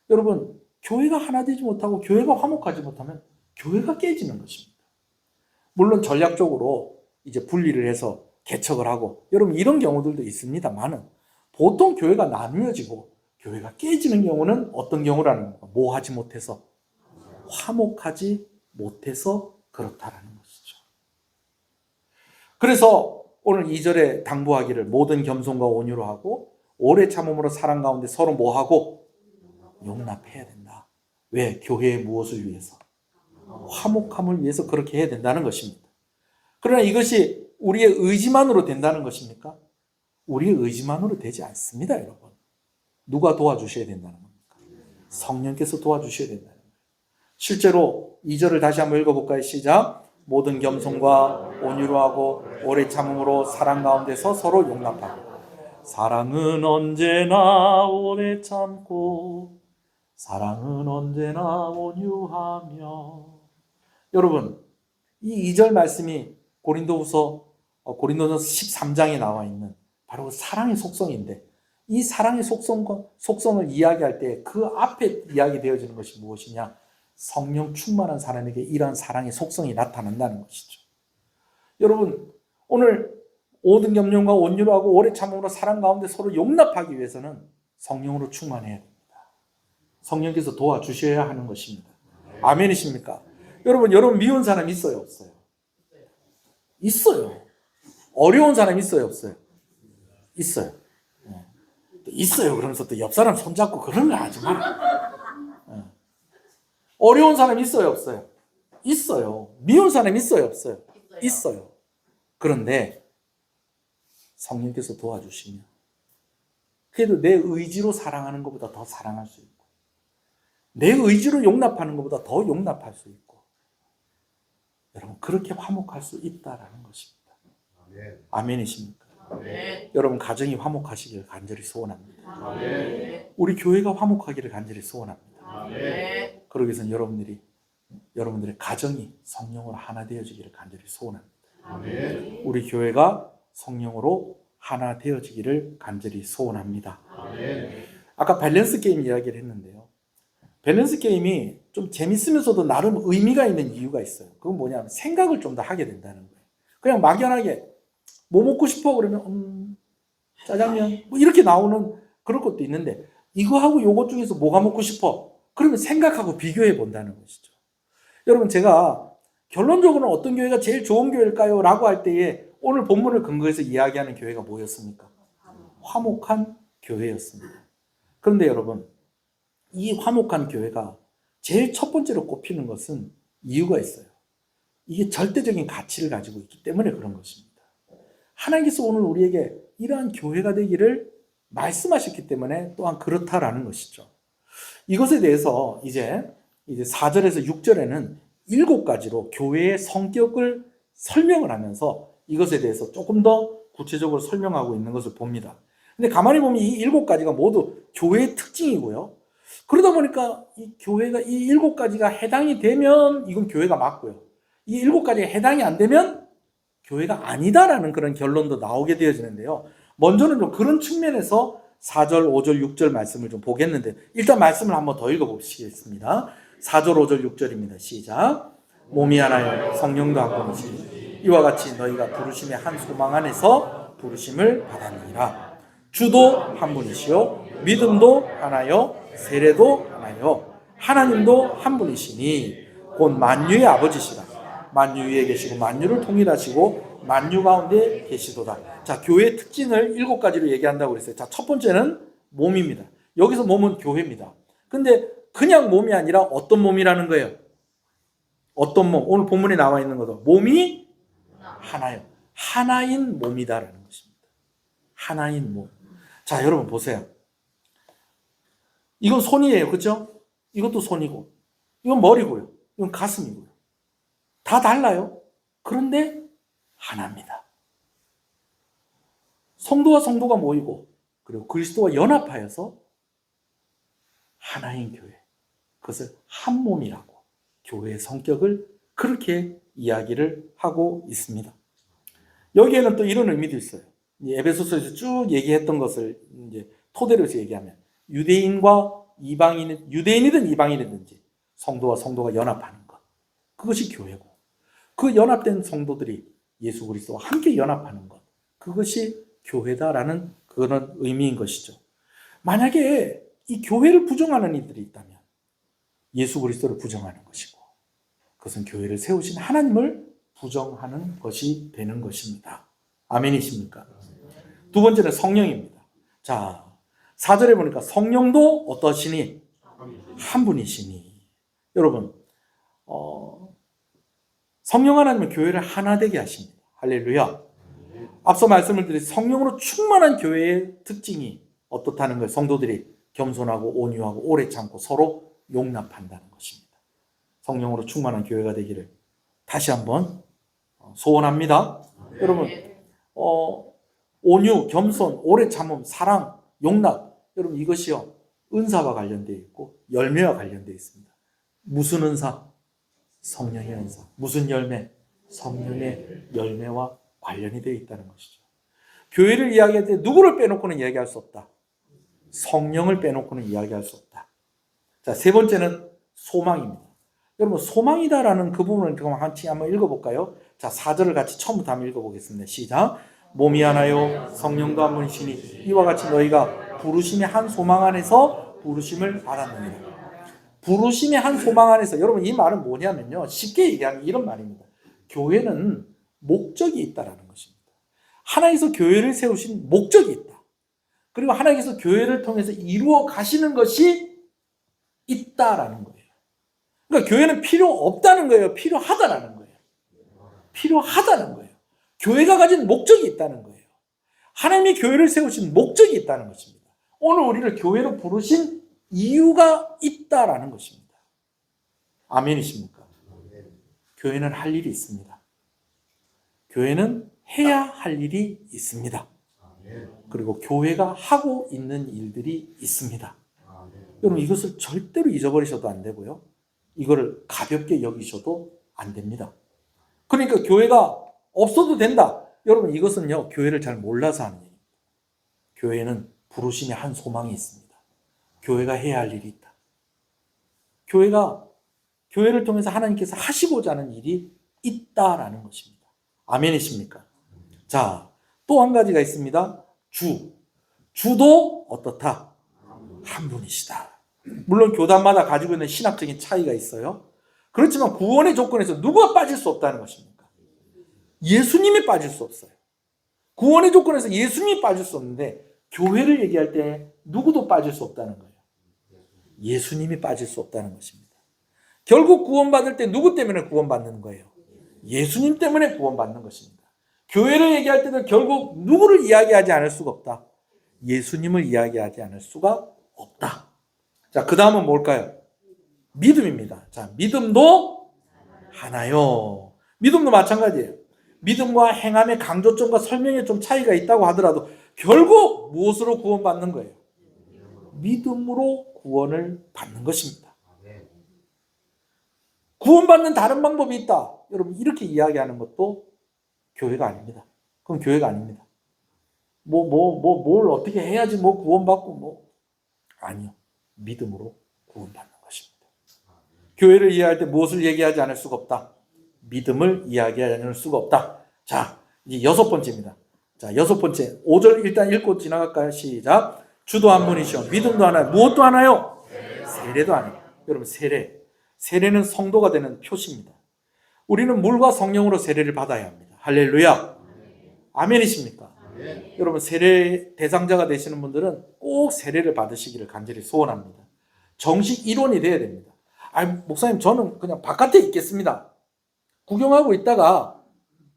여러분, 교회가 하나 되지 못하고 교회가 화목하지 못하면 교회가 깨지는 것입니다. 물론 전략적으로 이제 분리를 해서 개척을 하고, 여러분 이런 경우들도 있습니다만은 보통 교회가 나뉘어지고 교회가 깨지는 경우는 어떤 경우라는 겁니까? 뭐 하지 못해서? 화목하지 못해서 그렇다라는 것이죠. 그래서 오늘 2절에 당부하기를 모든 겸손과 온유로 하고 오래 참음으로 사랑 가운데 서로 뭐 하고? 용납해야 된다. 왜? 교회의 무엇을 위해서? 화목함을 위해서 그렇게 해야 된다는 것입니다. 그러나 이것이 우리의 의지만으로 된다는 것입니까? 우리의 의지만으로 되지 않습니다, 여러분. 누가 도와주셔야 된다는 겁니까? 성령께서 도와주셔야 된다는 거예요. 실제로 2절을 다시 한번 읽어볼까요? 시작. 모든 겸손과 온유로 하고 오래 참음으로 사랑 가운데서 서로 용납하고. 사랑은 언제나 오래 참고 사랑은 언제나 온유하며. 여러분, 이 2절 말씀이 고린도서 13장에 나와 있는 바로 사랑의 속성인데, 이 사랑의 속성을 이야기할 때 그 앞에 이야기되어지는 것이 무엇이냐? 성령 충만한 사람에게 이러한 사랑의 속성이 나타난다는 것이죠. 여러분, 오늘 모든 겸손과 온유로 하고 오래 참음으로 사랑 가운데 서로 용납하기 위해서는 성령으로 충만해야 됩니다. 성령께서 도와주셔야 하는 것입니다. 아멘이십니까? 여러분 미운 사람 있어요, 없어요? 있어요. 어려운 사람 있어요, 없어요? 있어요. 있어요. 그러면서 또 옆 사람 손잡고 그런 거 하지 마라. 어려운 사람 있어요, 없어요? 있어요. 미운 사람 있어요, 없어요? 있어요. 그런데 성령께서 도와주시면 그래도 내 의지로 사랑하는 것보다 더 사랑할 수 있고 내 의지로 용납하는 것보다 더 용납할 수 있고 여러분 그렇게 화목할 수 있다라는 것입니다. 아멘이십니까? 여러분 가정이 화목하시기를 간절히 소원합니다. 우리 교회가 화목하기를 간절히 소원합니다. 그러기 위해서는 여러분들의 가정이 성령으로 하나 되어지기를 간절히 소원합니다. 우리 교회가 성령으로 하나 되어지기를 간절히 소원합니다. 아까 밸런스 게임 이야기를 했는데요. 밸런스 게임이 좀 재밌으면서도 나름 의미가 있는 이유가 있어요. 그건 뭐냐면 생각을 좀 더 하게 된다는 거예요. 그냥 막연하게 뭐 먹고 싶어 그러면 짜장면 뭐 이렇게 나오는 그런 것도 있는데 이거하고 요것 중에서 뭐가 먹고 싶어? 그러면 생각하고 비교해 본다는 것이죠. 여러분 제가 결론적으로는 어떤 교회가 제일 좋은 교회일까요? 라고 할 때에 오늘 본문을 근거해서 이야기하는 교회가 뭐였습니까? 화목한 교회였습니다. 그런데 여러분 이 화목한 교회가 제일 첫 번째로 꼽히는 것은 이유가 있어요. 이게 절대적인 가치를 가지고 있기 때문에 그런 것입니다. 하나님께서 오늘 우리에게 이러한 교회가 되기를 말씀하셨기 때문에 또한 그렇다라는 것이죠. 이것에 대해서 이제 4절에서 6절에는 7가지로 교회의 성격을 설명을 하면서 이것에 대해서 조금 더 구체적으로 설명하고 있는 것을 봅니다. 근데 가만히 보면 이 7가지가 모두 교회의 특징이고요. 그러다 보니까 이 교회가 이 7가지가 해당이 되면 이건 교회가 맞고요. 이 7가지가 해당이 안 되면 교회가 아니다라는 그런 결론도 나오게 되어지는데요. 먼저는 좀 그런 측면에서 4절, 5절, 6절 말씀을 좀 보겠는데 일단 말씀을 한번 더 읽어보시겠습니다. 4절, 5절, 6절입니다. 시작. 몸이 하나요 성령도 한 분이시니 이와 같이 너희가 부르심의 한 소망 안에서 부르심을 받았느니라. 주도 한 분이시요 믿음도 하나요 세례도 하나요 하나님도 한 분이시니 곧 만유의 아버지시라. 만유 위에 계시고 만유를 통일하시고 만유 가운데 계시도다. 자, 교회의 특징을 7가지로 얘기한다고 그랬어요. 자, 첫 번째는 몸입니다. 여기서 몸은 교회입니다. 근데 그냥 몸이 아니라 어떤 몸이라는 거예요? 어떤 몸? 오늘 본문에 나와 있는 거죠. 몸이 하나요. 하나인 몸이다라는 것입니다. 하나인 몸. 자, 여러분 보세요. 이건 손이에요. 그렇죠? 이것도 손이고 이건 머리고요. 이건 가슴이고요. 다 달라요. 그런데 하나입니다. 성도와 성도가 모이고 그리고 그리스도와 연합하여서 하나인 교회. 그것을 한 몸이라고 교회의 성격을 그렇게 이야기를 하고 있습니다. 여기에는 또 이런 의미도 있어요. 에베소서에서 쭉 얘기했던 것을 이제 토대로 해서 얘기하면 유대인과 유대인이든 이방인이든지 성도와 성도가 연합하는 것. 그것이 교회고 그 연합된 성도들이 예수 그리스도와 함께 연합하는 것. 그것이 교회다라는 그런 의미인 것이죠. 만약에 이 교회를 부정하는 이들이 있다면 예수 그리스도를 부정하는 것이고 그것은 교회를 세우신 하나님을 부정하는 것이 되는 것입니다. 아멘이십니까? 두 번째는 성령입니다. 자, 4절에 보니까 성령도 어떠시니? 한 분이시니. 여러분, 성령 하나님은 교회를 하나 되게 하십니다. 할렐루야. 앞서 말씀을 드린 성령으로 충만한 교회의 특징이 어떻다는 거예요? 성도들이 겸손하고 온유하고 오래 참고 서로 용납한다는 것입니다. 성령으로 충만한 교회가 되기를 다시 한번 소원합니다. 여러분, 온유, 겸손, 오래 참음, 사랑, 용납, 여러분 이것이요 은사와 관련되어 있고 열매와 관련되어 있습니다. 무슨 은사? 성령의 은사. 무슨 열매? 성령의 열매와 관련이 되어 있다는 것이죠. 교회를 이야기할 때 누구를 빼놓고는 이야기할 수 없다. 성령을 빼놓고는 이야기할 수 없다. 자, 세 번째는 소망입니다. 여러분 소망이다라는 그 부분을 같이 한번 읽어볼까요? 자, 4절을 같이 처음부터 한번 읽어보겠습니다. 시작. 몸이 하나요 성령도 한 분이시니 이와 같이 너희가 부르심의 한 소망 안에서 부르심을 받았느니라. 부르심의 한 소망 안에서 여러분 이 말은 뭐냐면요 쉽게 얘기하면 이런 말입니다. 교회는 목적이 있다라는 것입니다. 하나님께서 교회를 세우신 목적이 있다. 그리고 하나님께서 교회를 통해서 이루어 가시는 것이 있다라는 거예요. 그러니까 교회는 필요 없다는 거예요. 필요하다라는 거예요. 필요하다는 거예요. 교회가 가진 목적이 있다는 거예요. 하나님이 교회를 세우신 목적이 있다는 것입니다. 오늘 우리를 교회로 부르신 이유가 있다라는 것입니다. 아멘이십니까? 교회는 할 일이 있습니다. 교회는 해야 할 일이 있습니다. 그리고 교회가 하고 있는 일들이 있습니다. 여러분 이것을 절대로 잊어버리셔도 안 되고요. 이거를 가볍게 여기셔도 안 됩니다. 그러니까 교회가 없어도 된다. 여러분 이것은요 교회를 잘 몰라서 하는 얘기입니다. 교회는 부르심의 한 소망이 있습니다. 교회가 해야 할 일이 있다. 교회를 통해서 하나님께서 하시고자 하는 일이 있다라는 것입니다. 아멘이십니까? 자, 또 한 가지가 있습니다. 주도 어떻다? 한 분이시다. 물론 교단마다 가지고 있는 신학적인 차이가 있어요. 그렇지만 구원의 조건에서 누가 빠질 수 없다는 것입니까? 예수님이 빠질 수 없어요. 구원의 조건에서 예수님이 빠질 수 없는데 교회를 얘기할 때 누구도 빠질 수 없다는 거예요. 예수님이 빠질 수 없다는 것입니다. 결국 구원받을 때 누구 때문에 구원받는 거예요? 예수님 때문에 구원받는 것입니다. 교회를 얘기할 때도 결국 누구를 이야기하지 않을 수가 없다. 예수님을 이야기하지 않을 수가 없다. 자, 그 다음은 뭘까요? 믿음입니다. 자, 믿음도 하나요. 믿음도 마찬가지예요. 믿음과 행함의 강조점과 설명에 좀 차이가 있다고 하더라도 결국 무엇으로 구원받는 거예요? 믿음으로 구원을 받는 것입니다. 구원받는 다른 방법이 있다. 여러분 이렇게 이야기하는 것도 교회가 아닙니다. 그럼 교회가 아닙니다. 뭘 어떻게 해야지 구원받고 아니요. 믿음으로 구원받는 것입니다. 교회를 이해할 때 무엇을 얘기하지 않을 수가 없다. 믿음을 이야기하지 않을 수가 없다. 자, 이제 여섯 번째입니다. 자, 여섯 번째. 5절 일단 읽고 지나갈까요? 시작. 주도 한 분이시오. 믿음도 하나요. 무엇도 하나요? 세례도 하나요. 여러분 세례는 성도가 되는 표시입니다. 우리는 물과 성령으로 세례를 받아야 합니다. 할렐루야. 아멘이십니까? 여러분 세례 대상자가 되시는 분들은 꼭 세례를 받으시기를 간절히 소원합니다. 정식 일원이 돼야 됩니다. 목사님 저는 그냥 바깥에 있겠습니다. 구경하고 있다가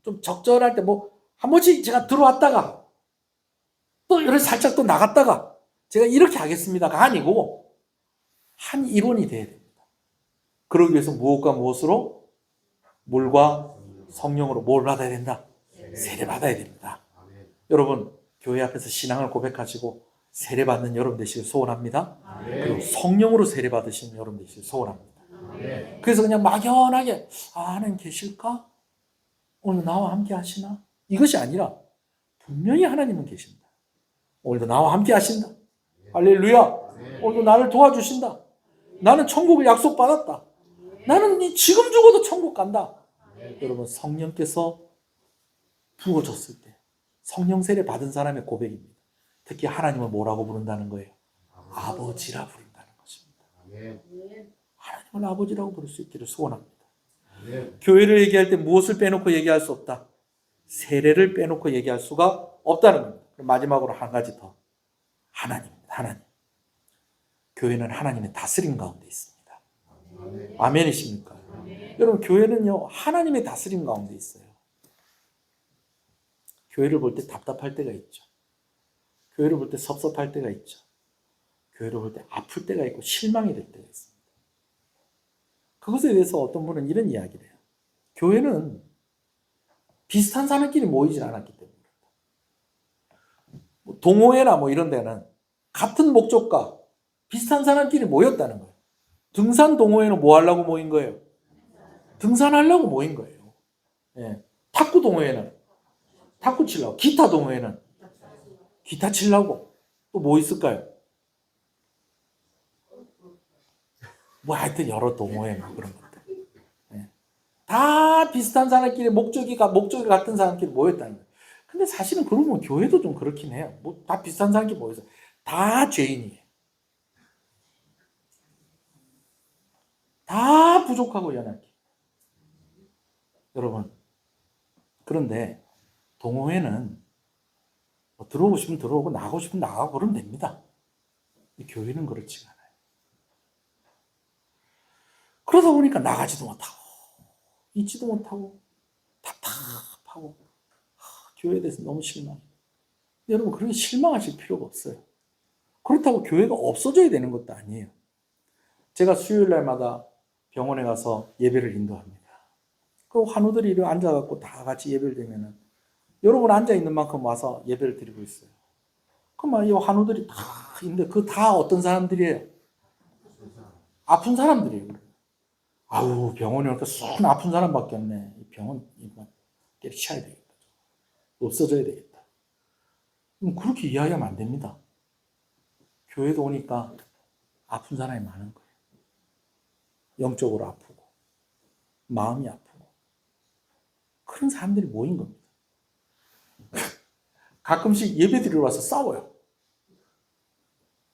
좀 적절할 때 한 번씩 제가 들어왔다가 또 이렇게 살짝 또 나갔다가 제가 이렇게 하겠습니다가 아니고 한 일원이 돼야 됩니다. 그러기 위해서 무엇과 무엇으로? 물과 성령으로 뭘 받아야 된다? 세례 받아야 됩니다. 여러분 교회 앞에서 신앙을 고백하시고 세례 받는 여러분 되시길 소원합니다. 그리고 성령으로 세례 받으시는 여러분 되시길 소원합니다. 그래서 그냥 막연하게 하나님 계실까? 오늘 나와 함께 하시나? 이것이 아니라 분명히 하나님은 계신다. 오늘도 나와 함께 하신다. 할렐루야. 오늘도 나를 도와주신다. 나는 천국을 약속받았다. 나는 지금 죽어도 천국 간다. 여러분 성령께서 부어졌을 때 성령 세례 받은 사람의 고백입니다. 특히 하나님을 뭐라고 부른다는 거예요? 아버지라 부른다는 것입니다. 하나님을 아버지라고 부를 수 있기를 소원합니다. 교회를 얘기할 때 무엇을 빼놓고 얘기할 수 없다? 세례를 빼놓고 얘기할 수가 없다는 겁니다. 그럼 마지막으로 한 가지 더. 하나님입니다. 하나님. 교회는 하나님의 다스림 가운데 있습니다. 아멘이십니까? 여러분 교회는요 하나님의 다스림 가운데 있어요. 교회를 볼 때 답답할 때가 있죠. 교회를 볼 때 섭섭할 때가 있죠. 교회를 볼 때 아플 때가 있고 실망이 될 때가 있습니다. 그것에 대해서 어떤 분은 이런 이야기를 해요. 교회는 비슷한 사람끼리 모이질 않았기 때문에 동호회나 이런 데는 같은 목적과 비슷한 사람끼리 모였다는 거예요. 등산 동호회는 뭐 하려고 모인 거예요? 등산하려고 모인 거예요. 예. 탁구 동호회는 탁구 치려고, 기타 동호회는 기타 치려고. 또 뭐 있을까요? 하여튼 여러 동호회 그런 것들. 예. 다 비슷한 사람끼리 목적이 같은 사람끼리 모였다는 거예요. 근데 사실은 그러고 보면 교회도 좀 그렇긴 해요. 다 비슷한 사람끼리 모여서 다 죄인이에요. 다 부족하고 연약해. 여러분 그런데 동호회는 들어오고 싶으면 들어오고 나가고 싶으면 나가고 그러면 됩니다. 교회는 그렇지가 않아요. 그러다 보니까 나가지도 못하고 있지도 못하고 답답하고 교회에 대해서 너무 실망해. 여러분 그렇게 실망하실 필요가 없어요. 그렇다고 교회가 없어져야 되는 것도 아니에요. 제가 수요일 날마다 병원에 가서 예배를 인도합니다. 그 환우들이 이렇게 앉아갖고 다 같이 예배를 드리면은 여러분 앉아있는 만큼 와서 예배를 드리고 있어요. 그럼 이 환우들이 다 있는데 그 다 어떤 사람들이에요? 아픈 사람들이에요. 아우 병원에 오니까 순 아픈 사람밖에 없네. 이 병원 때려치워야 되겠다. 없어져야 되겠다. 그렇게 이야기하면 안 됩니다. 교회도 오니까 아픈 사람이 많은 거예요. 영적으로 아프고 마음이 아프고 그런 사람들이 모인 겁니다. 가끔씩 예배 드리러 와서 싸워요.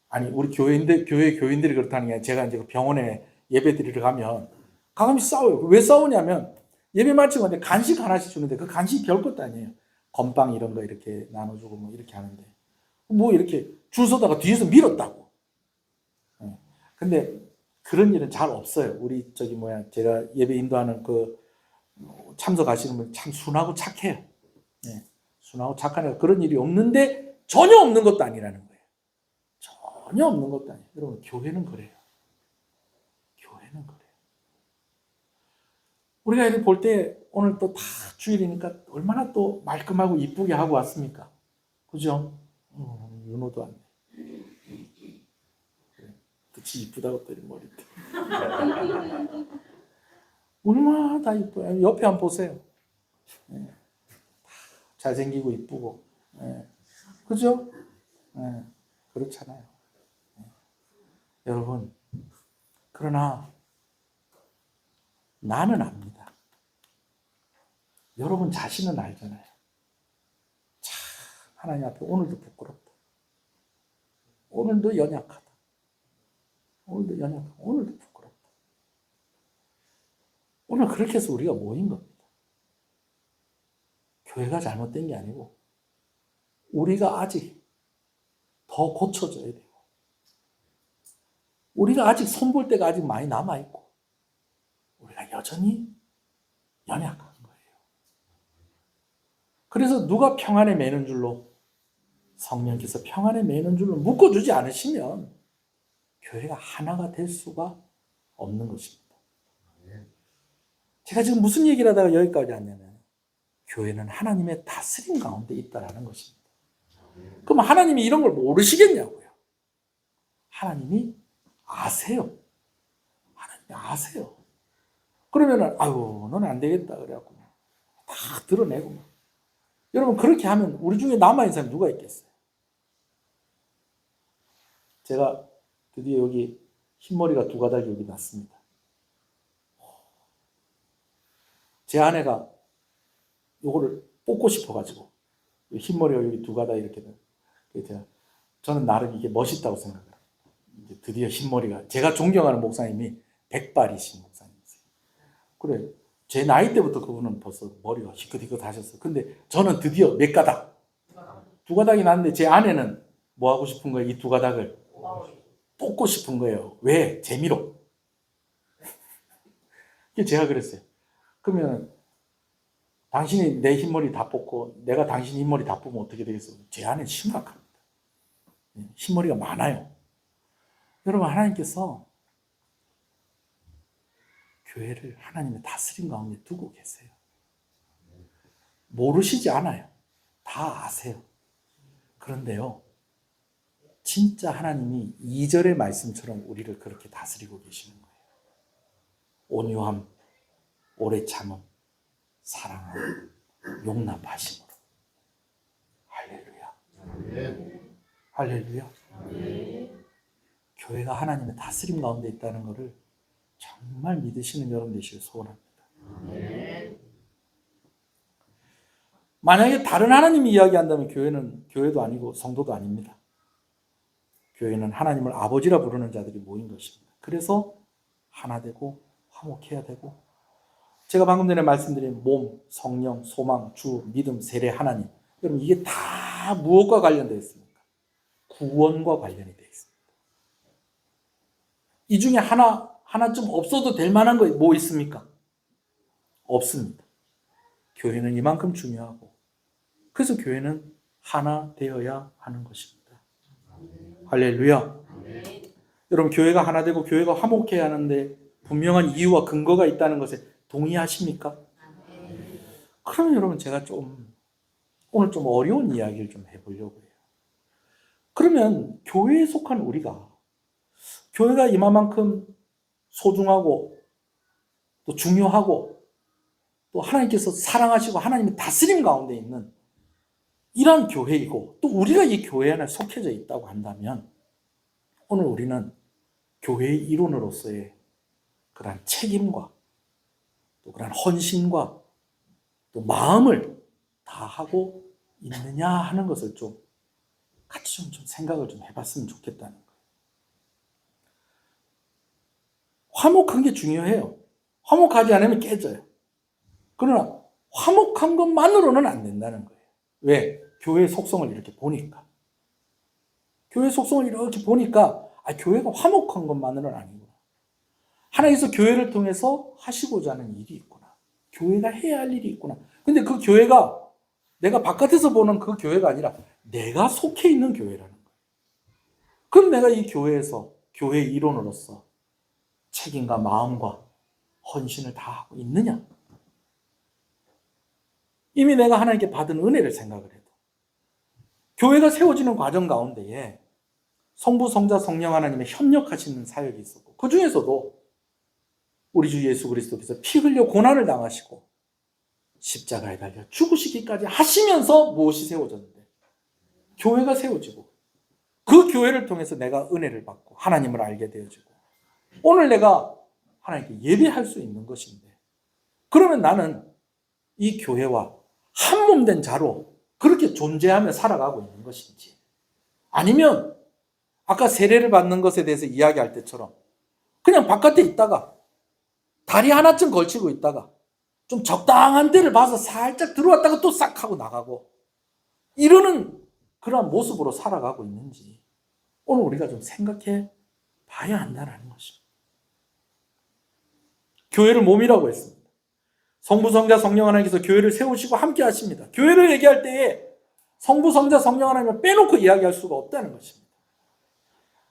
아니 우리 교회 교인들이 그렇다는 게 아니라 제가 이제 병원에 예배 드리러 가면 가끔씩 싸워요. 왜 싸우냐면 예배 마치고 간식 하나씩 주는데 그 간식이 별것도 아니에요. 건빵 이런 거 이렇게 나눠주고 뭐 이렇게 하는데 뭐 이렇게 줄 서다가 뒤에서 밀었다고. 근데 그런 일은 잘 없어요. 우리 제가 예배 인도하는 그 참석하시는 분 참 순하고 착해요. 네. 순하고 착하니까 그런 일이 없는데 전혀 없는 것도 아니라는 거예요. 전혀 없는 것도 아니에요. 여러분 교회는 그래요. 교회는 그래요. 우리가 이렇게 볼 때 오늘 또 다 주일이니까 얼마나 또 말끔하고 이쁘게 하고 왔습니까? 그죠? 윤호도 왔네. 그치 이쁘다고 또 머리. 얼마나 다 이뻐요. 옆에 한번 보세요. 네. 잘생기고 이쁘고. 네. 그죠? 네. 그렇잖아요. 네. 여러분, 그러나 나는 압니다. 여러분 자신은 알잖아요. 참 하나님 앞에 오늘도 부끄럽다. 오늘도 연약하다. 오늘도 연약하고 오늘도 부끄럽다. 오늘 그렇게 해서 우리가 모인 겁니다. 교회가 잘못된 게 아니고 우리가 아직 더 고쳐져야 되고 우리가 아직 손볼 때가 아직 많이 남아있고 우리가 여전히 연약한 거예요. 그래서 누가 평안에 매는 줄로 성령께서 평안에 매는 줄로 묶어주지 않으시면 교회가 하나가 될 수가 없는 것입니다. 제가 지금 무슨 얘기를 하다가 여기까지 왔냐면 교회는 하나님의 다스림 가운데 있다라는 것입니다. 그럼 하나님이 이런 걸 모르시겠냐고요. 하나님이 아세요. 하나님이 아세요. 그러면은 아유 너는 안 되겠다 그래갖고 다 드러내고 여러분 그렇게 하면 우리 중에 남아있는 사람이 누가 있겠어요? 제가 드디어 여기 흰머리가 두 가닥이 여기 났습니다. 제 아내가 요거를 뽑고 싶어가지고 흰머리가 여기 두 가닥 이렇게 저는 나름 이게 멋있다고 생각해요. 이제 드디어 흰머리가 제가 존경하는 목사님이 백발이신 목사님이세요. 그래 제 나이 때부터 그분은 벌써 머리가 희끗희끗 하셨어요. 근데 저는 드디어 몇 가닥 두 가닥이 났는데 제 아내는 뭐 하고 싶은 거예요? 이 두 가닥을 뽑고 싶은 거예요. 왜? 재미로. 제가 그랬어요. 그러면 당신이 내 흰머리 다 뽑고 내가 당신 흰머리 다 뽑으면 어떻게 되겠어요? 제 아내는 심각합니다. 흰머리가 많아요. 여러분 하나님께서 교회를 하나님의 다스림 가운데 두고 계세요. 모르시지 않아요. 다 아세요. 그런데요. 진짜 하나님이 2절의 말씀처럼 우리를 그렇게 다스리고 계시는 거예요. 온유함, 오래 참음, 사랑함, 용납하심으로. 할렐루야. 할렐루야. 교회가 하나님의 다스림 가운데 있다는 것을 정말 믿으시는 여러분 되시길 소원합니다. 만약에 다른 하나님이 이야기한다면 교회도 아니고 성도도 아닙니다. 교회는 하나님을 아버지라 부르는 자들이 모인 것입니다. 그래서 하나 되고 화목해야 되고 제가 방금 전에 말씀드린 몸, 성령, 소망, 주, 믿음, 세례, 하나님 여러분 이게 다 무엇과 관련되어 있습니까? 구원과 관련이 되어 있습니다. 이 중에 하나쯤 없어도 될 만한 거 뭐 있습니까? 없습니다. 교회는 이만큼 중요하고 그래서 교회는 하나 되어야 하는 것입니다. 할렐루야. 여러분, 교회가 하나 되고 교회가 화목해야 하는데 분명한 이유와 근거가 있다는 것에 동의하십니까? 그러면 여러분, 제가 오늘 좀 어려운 이야기를 좀 해보려고 해요. 그러면 교회에 속한 우리가, 교회가 이만큼 소중하고 또 중요하고 또 하나님께서 사랑하시고 하나님의 다스림 가운데 있는 이러한 교회이고, 또 우리가 이 교회 안에 속해져 있다고 한다면, 오늘 우리는 교회의 일원으로서의 그러한 책임과 또 그러한 헌신과 또 마음을 다하고 있느냐 하는 것을 좀 같이 좀 생각을 좀 해봤으면 좋겠다는 거예요. 화목한 게 중요해요. 화목하지 않으면 깨져요. 그러나 화목한 것만으로는 안 된다는 거예요. 왜? 교회의 속성을 이렇게 보니까. 교회의 속성을 이렇게 보니까 교회가 화목한 것만으로는 아니구나. 하나님께서 교회를 통해서 하시고자 하는 일이 있구나. 교회가 해야 할 일이 있구나. 근데 그 교회가 내가 바깥에서 보는 그 교회가 아니라 내가 속해 있는 교회라는 거예요. 그럼 내가 이 교회에서 교회의 일원으로서 책임과 마음과 헌신을 다하고 있느냐? 이미 내가 하나님께 받은 은혜를 생각을 해도 교회가 세워지는 과정 가운데에 성부, 성자, 성령 하나님의 협력하시는 사역이 있었고, 그 중에서도 우리 주 예수 그리스도께서 피 흘려 고난을 당하시고 십자가에 달려 죽으시기까지 하시면서 무엇이 세워졌는데? 교회가 세워지고, 그 교회를 통해서 내가 은혜를 받고 하나님을 알게 되어지고, 오늘 내가 하나님께 예배할 수 있는 것인데, 그러면 나는 이 교회와 한 몸 된 자로 그렇게 존재하며 살아가고 있는 것인지, 아니면 아까 세례를 받는 것에 대해서 이야기할 때처럼 그냥 바깥에 있다가 다리 하나쯤 걸치고 있다가 좀 적당한 데를 봐서 살짝 들어왔다가 또 싹 하고 나가고 이러는 그러한 모습으로 살아가고 있는지 오늘 우리가 좀 생각해 봐야 한다는 것입니다. 교회를 몸이라고 했습니다. 성부, 성자, 성령 하나님께서 교회를 세우시고 함께 하십니다. 교회를 얘기할 때에 성부, 성자, 성령 하나님을 빼놓고 이야기할 수가 없다는 것입니다.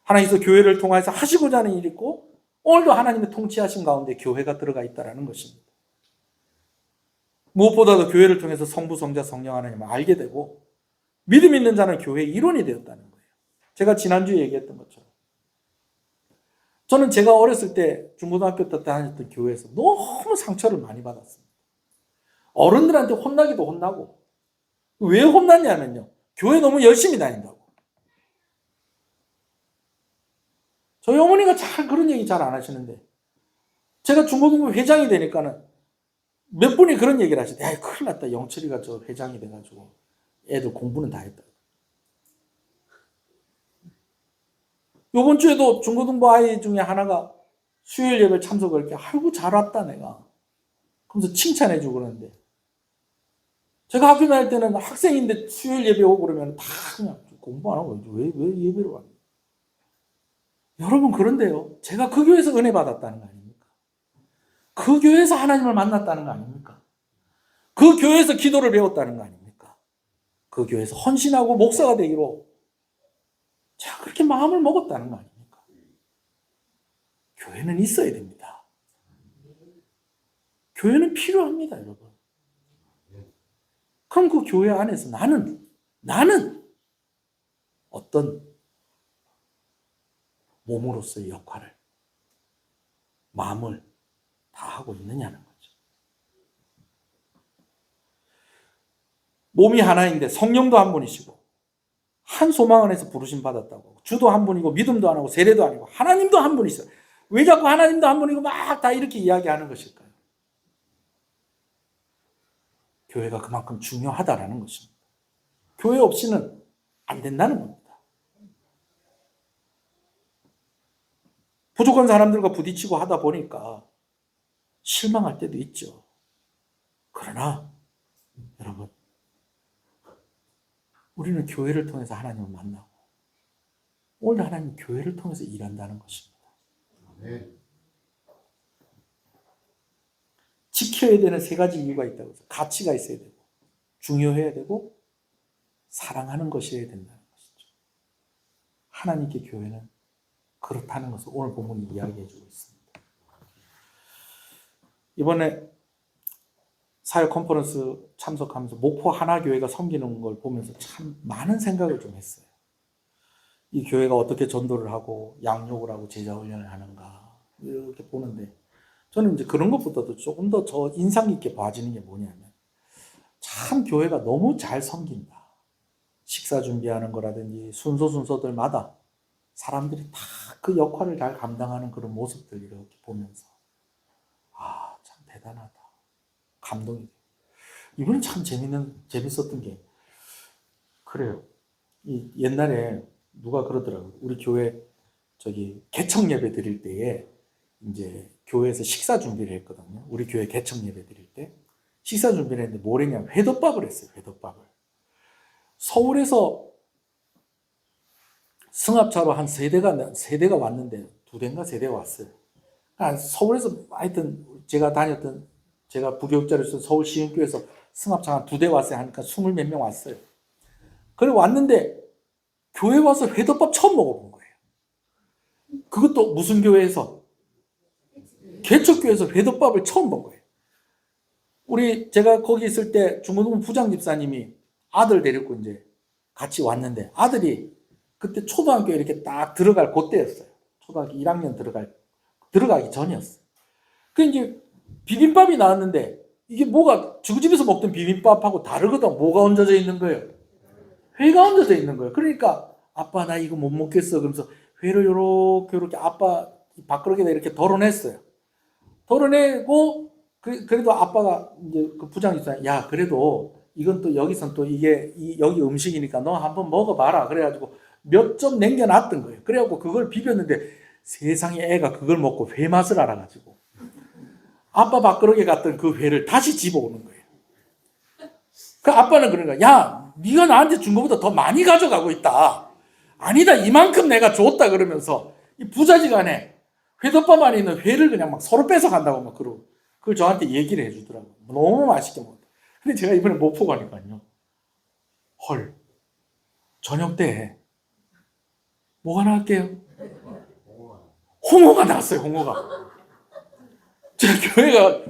하나님께서 교회를 통해서 하시고자 하는 일이 있고, 오늘도 하나님의 통치하신 가운데 교회가 들어가 있다는 것입니다. 무엇보다도 교회를 통해서 성부, 성자, 성령 하나님을 알게 되고 믿음 있는 자는 교회의 일원이 되었다는 거예요. 제가 지난주에 얘기했던 것처럼 저는 제가 어렸을 때 중고등학교 때 다녔던 교회에서 너무 상처를 많이 받았습니다. 어른들한테 혼나기도 혼나고. 왜 혼났냐면요, 교회 너무 열심히 다닌다고. 저희 어머니가 잘 그런 얘기 잘 안 하시는데, 제가 중고등부 회장이 되니까는 몇 분이 그런 얘기를 하시대. 야, 큰일 났다. 영철이가 저 회장이 돼가지고 애들 공부는 다 했다. 요번 주에도 중고등부 아이 중에 하나가 수요일 예배 참석을 이렇게, 아이고 잘 왔다 내가. 그러면서 칭찬해주고 그러는데, 제가 학교 다닐 때는 학생인데 수요일 예배 오고 그러면 다 그냥 공부 안 하고 왜 예배를 왔냐. 여러분, 그런데요, 제가 그 교회에서 은혜 받았다는 거 아닙니까? 그 교회에서 하나님을 만났다는 거 아닙니까? 그 교회에서 기도를 배웠다는 거 아닙니까? 그 교회에서 헌신하고 목사가 되기로 제가 그렇게 마음을 먹었다는 거 아닙니까? 교회는 있어야 됩니다. 교회는 필요합니다, 여러분. 그럼 그 교회 안에서 나는 어떤 몸으로서의 역할을, 마음을 다 하고 있느냐는 거죠. 몸이 하나인데 성령도 한 분이시고 한 소망 안에서 부르심 받았다고, 주도 한 분이고 믿음도 안 하고 세례도 아니고 하나님도 한 분이세요. 왜 자꾸 하나님도 한 분이고 막 다 이렇게 이야기하는 것일까요? 교회가 그만큼 중요하다라는 것입니다. 교회 없이는 안 된다는 겁니다. 부족한 사람들과 부딪히고 하다 보니까 실망할 때도 있죠. 그러나 여러분, 우리는 교회를 통해서 하나님을 만나고 오늘 하나님 교회를 통해서 일한다는 것입니다. 지켜야 되는 세 가지 이유가 있다고 해서 가치가 있어야 되고 중요해야 되고 사랑하는 것이어야 된다는 것이죠. 하나님께 교회는 그렇다는 것을 오늘 본문이 이야기해 주고 있습니다. 이번에 사역 컨퍼런스 참석하면서 목포 하나교회가 섬기는 걸 보면서 참 많은 생각을 좀 했어요. 이 교회가 어떻게 전도를 하고 양육을 하고 제자 훈련을 하는가 이렇게 보는데 저는 이제 그런 것보다도 조금 더 저 인상 깊게 봐지는 게 뭐냐면 참 교회가 너무 잘 섬긴다. 식사 준비하는 거라든지 순서들마다 사람들이 다 그 역할을 잘 감당하는 그런 모습들 이렇게 보면서 아, 참 대단하다. 감동이 돼요. 이번엔 참 재밌었던 게 그래요. 이 옛날에 누가 그러더라고요. 우리 교회 개청 예배 드릴 때에 이제 교회에서 식사 준비를 했거든요. 우리 교회 개청 예배 드릴 때 식사 준비를 했는데 뭘 했냐면 회덮밥을 했어요. 회덮밥을. 서울에서 승합차로 한 세 대가 왔는데 두 대인가 세 대가 왔어요. 서울에서 하여튼 제가 부교육자로서 서울시흥교에서 승합차 한 두 대 왔어요. 하니까 20 몇 명 왔어요. 그래 왔는데 교회 와서 회덮밥 처음 먹어본 거예요. 그것도 무슨 교회에서? 개척교회에서 회덮밥을 처음 본 거예요. 제가 거기 있을 때 중고등 부장 집사님이 아들 데리고 이제 같이 왔는데 아들이 그때 초등학교에 이렇게 딱 들어갈 그때였어요. 초등학교 1학년 들어가기 전이었어요. 그 이제 비빔밥이 나왔는데 이게 뭐가 주집에서 먹던 비빔밥하고 다르거든. 뭐가 얹어져 있는 거예요? 회가 얹어져 있는 거예요. 그러니까 아빠 나 이거 못 먹겠어. 그러면서 회를 요렇게 아빠 밥그릇에다 이렇게 덜어냈어요. 덜어내고 그래도 아빠가 이제 그 부장이잖아요. 야 그래도 이건 또 여기선 또 이게 여기 음식이니까 너 한번 먹어봐라. 그래가지고 몇 점 남겨놨던 거예요. 그래갖고 그걸 비볐는데 세상에 애가 그걸 먹고 회 맛을 알아가지고 아빠 밥그릇에 갔던 그 회를 다시 집어오는 거예요. 그 아빠는 그런 거야. 야 네가 나한테 준 것보다 더 많이 가져가고 있다. 아니다 이만큼 내가 줬다 그러면서 이 부자지간에 회덮밥 안에 있는 회를 그냥 막 서로 뺏어간다고 막 그러고 그걸 저한테 얘기를 해주더라고요. 너무 맛있게 먹었다. 근데 제가 이번에 목포 가니까요. 헐 저녁 때 뭐가 나왔게요? 홍어가 나왔어요. 홍어가. 제가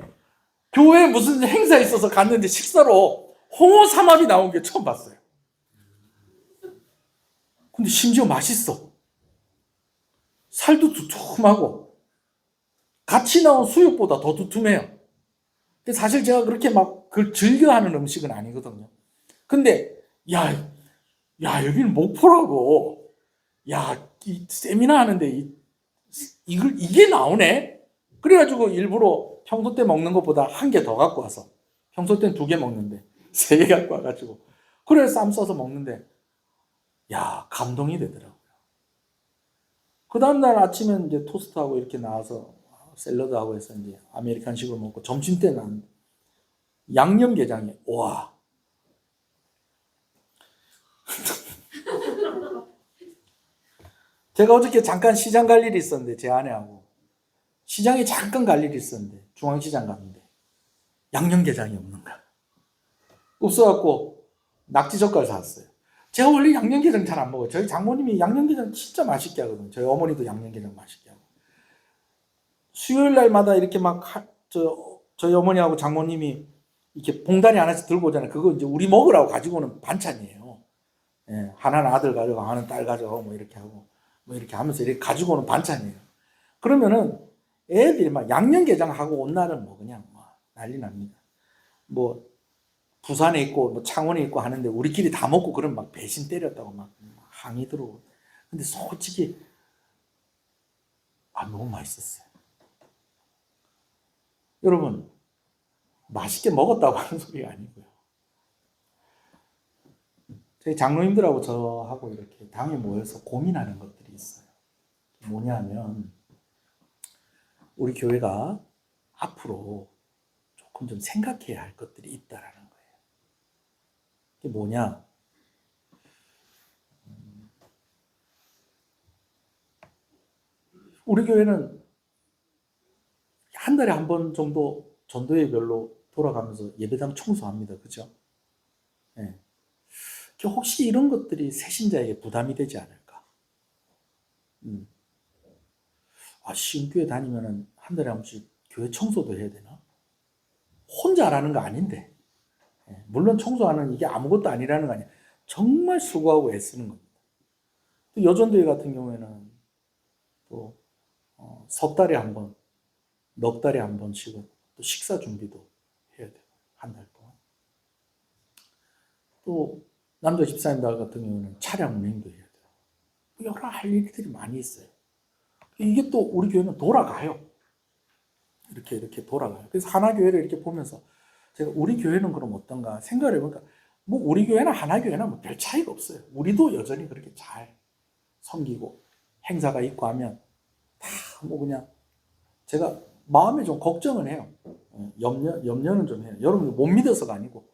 교회에 무슨 행사 있어서 갔는데 식사로 홍어 삼합이 나온 게 처음 봤어요. 근데 심지어 맛있어. 살도 두툼하고 같이 나온 수육보다 더 두툼해요. 근데 사실 제가 그렇게 막 그걸 즐겨하는 음식은 아니거든요. 근데 야 여기는 목포라고. 야 이 세미나 하는데 이게 나오네. 그래가지고 일부러 평소 때 먹는 것보다 한 개 더 갖고 와서 평소 때는 2개 먹는데 3개 갖고 와가지고 그래 쌈 싸서 먹는데 야 감동이 되더라고요. 그 다음날 아침엔 이제 토스트하고 이렇게 나와서 샐러드하고 해서 이제 아메리칸식으로 먹고 점심 때는 양념게장이 와 제가 어저께 잠깐 시장 갈 일이 있었는데 제 아내하고 시장에 잠깐 갈 일이 있었는데 중앙시장 갔는데 양념게장이 없는 거야. 없어갖고 낙지젓갈 사왔어요. 제가 원래 양념게장 잘 안 먹어요. 저희 장모님이 양념게장 진짜 맛있게 하거든요. 저희 어머니도 양념게장 맛있게 하고. 수요일 날마다 이렇게 막 저희 어머니하고 장모님이 이렇게 봉다리 하나씩 들고 오잖아요. 그거 이제 우리 먹으라고 가지고 오는 반찬이에요. 예, 하나는 아들 가져가고 하나는 딸 가져가고 뭐 이렇게 하고 뭐 이렇게 하면서 이렇게 가지고 오는 반찬이에요. 그러면은 애들이 막 양념게장 하고 온 날은 뭐 그냥 뭐 난리 납니다. 뭐 부산에 있고 뭐 창원에 있고 하는데 우리끼리 다 먹고 그럼 막 배신 때렸다고 막 항의 들어오고. 근데 솔직히 너무 맛있었어요. 여러분 맛있게 먹었다고 하는 소리가 아니고요. 저희 장로님들하고 저하고 이렇게 당에 모여서 고민하는 것들이 있어요. 뭐냐면 우리 교회가 앞으로 조금 좀 생각해야 할 것들이 있다라는 거예요. 그게 뭐냐? 우리 교회는 한 달에 한 번 정도 전도회별로 돌아가면서 예배당 청소합니다. 그죠? 네. 혹시 이런 것들이 새신자에게 부담이 되지 않을까? 신교회 다니면은 한 달에 한 번씩 교회 청소도 해야 되나? 혼자 하라는 거 아닌데. 물론 청소하는 이게 아무것도 아니라는 거 아니야. 정말 수고하고 애쓰는 겁니다. 또 여전도회 같은 경우에는 또 석 달에 한 번, 넉 달에 한 번씩은 또 식사 준비도 해야 돼요. 한 달 동안. 또 남자 집사님들 같은 경우는 차량 운행도 해야 돼요. 여러 할 일들이 많이 있어요. 이게 또 우리 교회는 돌아가요. 이렇게 돌아가요. 그래서 하나교회를 이렇게 보면서 제가 우리 교회는 그럼 어떤가 생각을 해보니까 뭐 우리 교회나 하나교회나 뭐 별 차이가 없어요. 우리도 여전히 그렇게 잘 섬기고 행사가 있고 하면 다 뭐 그냥 제가 마음에 좀 걱정은 해요. 염려는 좀 해요. 여러분들 못 믿어서가 아니고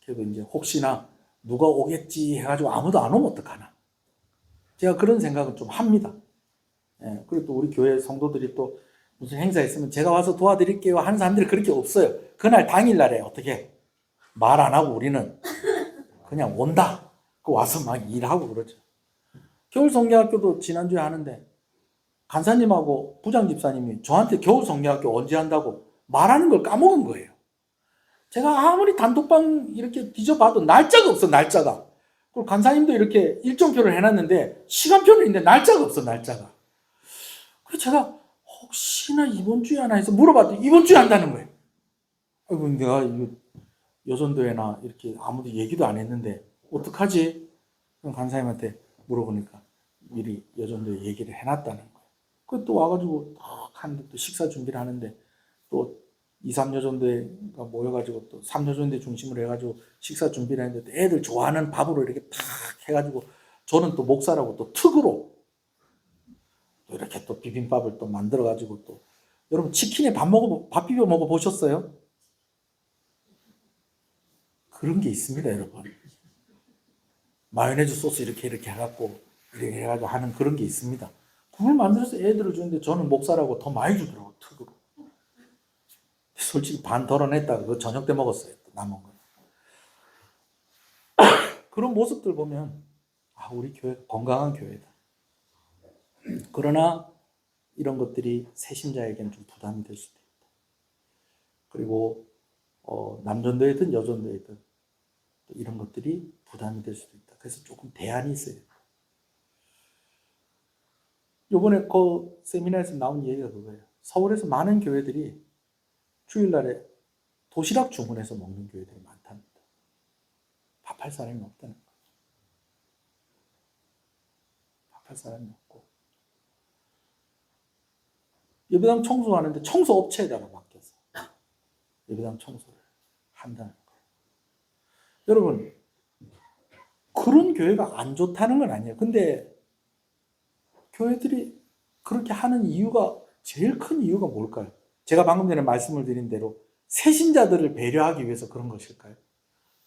그래도 이제 혹시나 누가 오겠지 해가지고 아무도 안 오면 어떡하나. 제가 그런 생각은 좀 합니다. 그리고 또 우리 교회 성도들이 또 무슨 행사 있으면 제가 와서 도와드릴게요 하는 사람들이 그렇게 없어요. 그날 당일날에 어떻게 말 안 하고 우리는 그냥 온다. 와서 막 일하고 그러죠. 겨울 성경학교도 지난주에 하는데 간사님하고 부장 집사님이 저한테 겨울 성경학교 언제 한다고 말하는 걸 까먹은 거예요. 제가 아무리 단톡방 이렇게 뒤져봐도 날짜가 없어, 날짜가. 그리고 간사님도 이렇게 일정표를 해놨는데 시간표는 있는데 날짜가 없어, 날짜가. 그래서 제가 혹시나 이번 주에 하나 해서 물어봤더니 이번 주에 한다는 거예요. 아이고, 내가 이거 여전도회나 이렇게 아무도 얘기도 안 했는데 어떡하지? 그럼 간사님한테 물어보니까 미리 여전도회 얘기를 해놨다는 거예요. 그 또 와가지고 하는데 또 식사 준비를 하는데 또 2, 3여전도회가 모여가지고 또 3여전도회 중심으로 해가지고 식사 준비를 했는데 애들 좋아하는 밥으로 이렇게 탁 해가지고 저는 또 목사라고 또 특으로 또 이렇게 또 비빔밥을 또 만들어가지고 또 여러분 치킨에 밥 비벼 먹어 보셨어요? 그런 게 있습니다, 여러분. 마요네즈 소스 이렇게 해갖고 이렇게 해가지고 하는 그런 게 있습니다. 그걸 만들어서 애들을 주는데 저는 목사라고 더 많이 주더라고, 특으로. 솔직히 반 덜어냈다가 그 저녁 때 먹었어요, 남은 거. 그런 모습들 보면 우리 교회 건강한 교회다. 그러나 이런 것들이 새신자에게는 좀 부담이 될 수도 있다. 그리고 남전도회든 여전도회든 이런 것들이 부담이 될 수도 있다. 그래서 조금 대안이 있어야 된다. 이번에 그 세미나에서 나온 얘기가 그거예요. 서울에서 많은 교회들이 주일날에 도시락 주문해서 먹는 교회들이 많답니다. 밥할 사람이 없다는 거예요. 밥할 사람이 없고. 예배당 청소하는데 청소업체에다가 맡겨서 예배당 청소를 한다는 거예요. 여러분, 그런 교회가 안 좋다는 건 아니에요. 근데 교회들이 그렇게 하는 이유가, 제일 큰 이유가 뭘까요? 제가 방금 전에 말씀을 드린 대로 새신자들을 배려하기 위해서 그런 것일까요?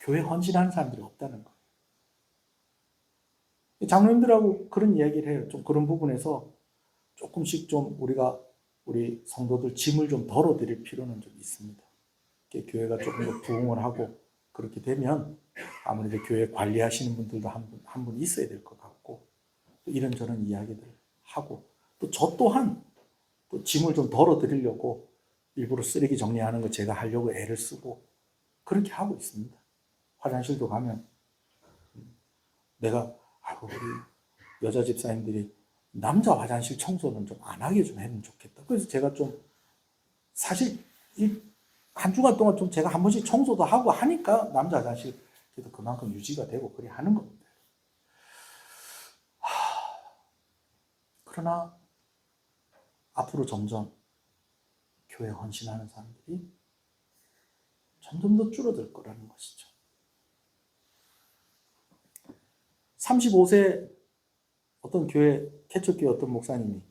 교회 헌신하는 사람들이 없다는 거예요. 장로님들하고 그런 이야기를 해요. 좀 그런 부분에서 조금씩 좀 우리 성도들 짐을 좀 덜어드릴 필요는 좀 있습니다. 교회가 조금 더 부흥을 하고 그렇게 되면 아무래도 교회 관리하시는 분들도 한 분 있어야 될 것 같고, 또 이런저런 이야기들을 하고, 또 저 또한 또 짐을 좀 덜어드리려고 일부러 쓰레기 정리하는 거 제가 하려고 애를 쓰고 그렇게 하고 있습니다. 화장실도 가면 내가 우리 여자 집사님들이 남자 화장실 청소는 좀 안 하게 좀 하면 좋겠다. 그래서 제가 좀 사실 한 주간 동안 좀 제가 한 번씩 청소도 하고 하니까 남자 화장실 그래도 그만큼 유지가 되고 그래 하는 겁니다. 그러나 앞으로 점점 교회 헌신하는 사람들이 점점 더 줄어들 거라는 것이죠. 35세 어떤 교회, 개척교회 어떤 목사님이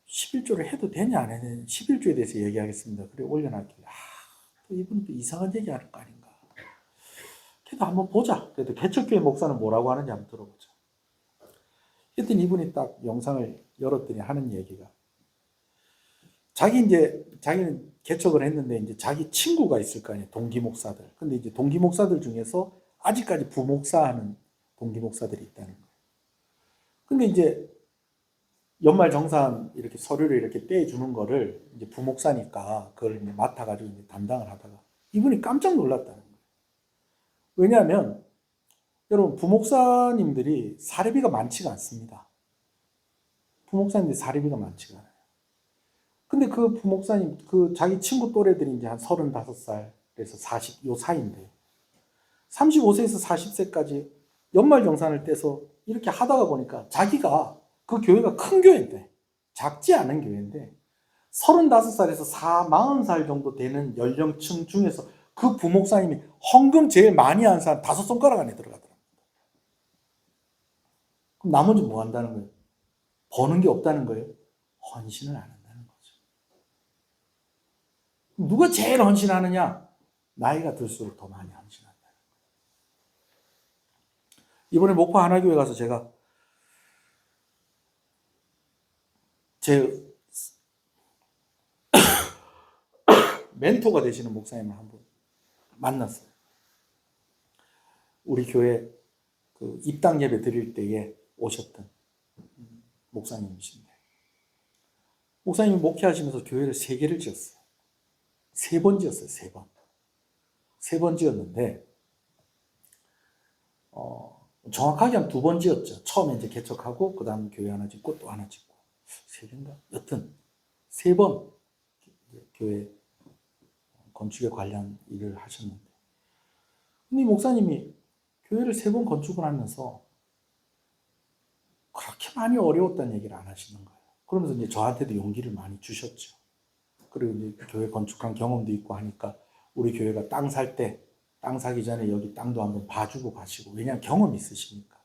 11조를 해도 되냐 안 해야 되냐 11조에 대해서 얘기하겠습니다. 그래 올려놨길래 또 이분이 또 이상한 얘기하는 거 아닌가. 그래도 한번 보자. 그래도 개척교회 목사는 뭐라고 하는지 한번 들어보자. 그랬더니 이분이 딱 영상을 열었더니 하는 얘기가, 자기는 개척을 했는데 이제 자기 친구가 있을 거 아니에요. 동기 목사들. 근데 이제 동기 목사들 중에서 아직까지 부목사하는 동기 목사들이 있다는 거예요. 근데 이제 연말 정산 이렇게 서류를 이렇게 떼주는 거를 이제 부목사니까 그걸 이제 맡아가지고 이제 담당을 하다가 이분이 깜짝 놀랐다는 거예요. 왜냐하면 여러분 부목사님들이 사례비가 많지가 않습니다. 부목사님들이 사례비가 많지가 않아요. 근데 그 부목사님 그 자기 친구 또래들이 이제 한 35살에서 40 요 사이인데 35세에서 40세까지 연말 정산을 떼서 이렇게 하다가 보니까 자기가 그 교회가 큰 교회인데 작지 않은 교회인데 35살에서 40살 정도 되는 연령층 중에서 그 부목사님이 헌금 제일 많이 한 사람 5손가락 안에 들어가더라고요. 그럼 나머지 뭐 한다는 거예요? 버는 게 없다는 거예요? 헌신을 안 한다는 거죠. 누가 제일 헌신하느냐? 나이가 들수록 더 많이 헌신한다는 거예요. 이번에 목포 하나교회 가서 제가 제 멘토가 되시는 목사님을 한번 만났어요. 우리 교회 그 입당 예배 드릴 때에 오셨던 목사님이신데 목사님이 목회하시면서 교회를 3개를 지었어요. 3번 지었어요. 3번. 3번 지었는데 정확하게 한 2번 지었죠. 처음에 이제 개척하고 그 다음 교회 하나 짓고 또 하나 짓고 3개인가? 여튼 3번 교회 건축에 관련 일을 하셨는데 근데 이 목사님이 교회를 3번 건축을 하면서 그렇게 많이 어려웠다는 얘기를 안 하시는 거예요. 그러면서 이제 저한테도 용기를 많이 주셨죠. 그리고 이제 교회 건축한 경험도 있고 하니까 우리 교회가 땅 살 때 땅 사기 전에 여기 땅도 한번 봐주고 가시고 왜냐하면 경험이 있으시니까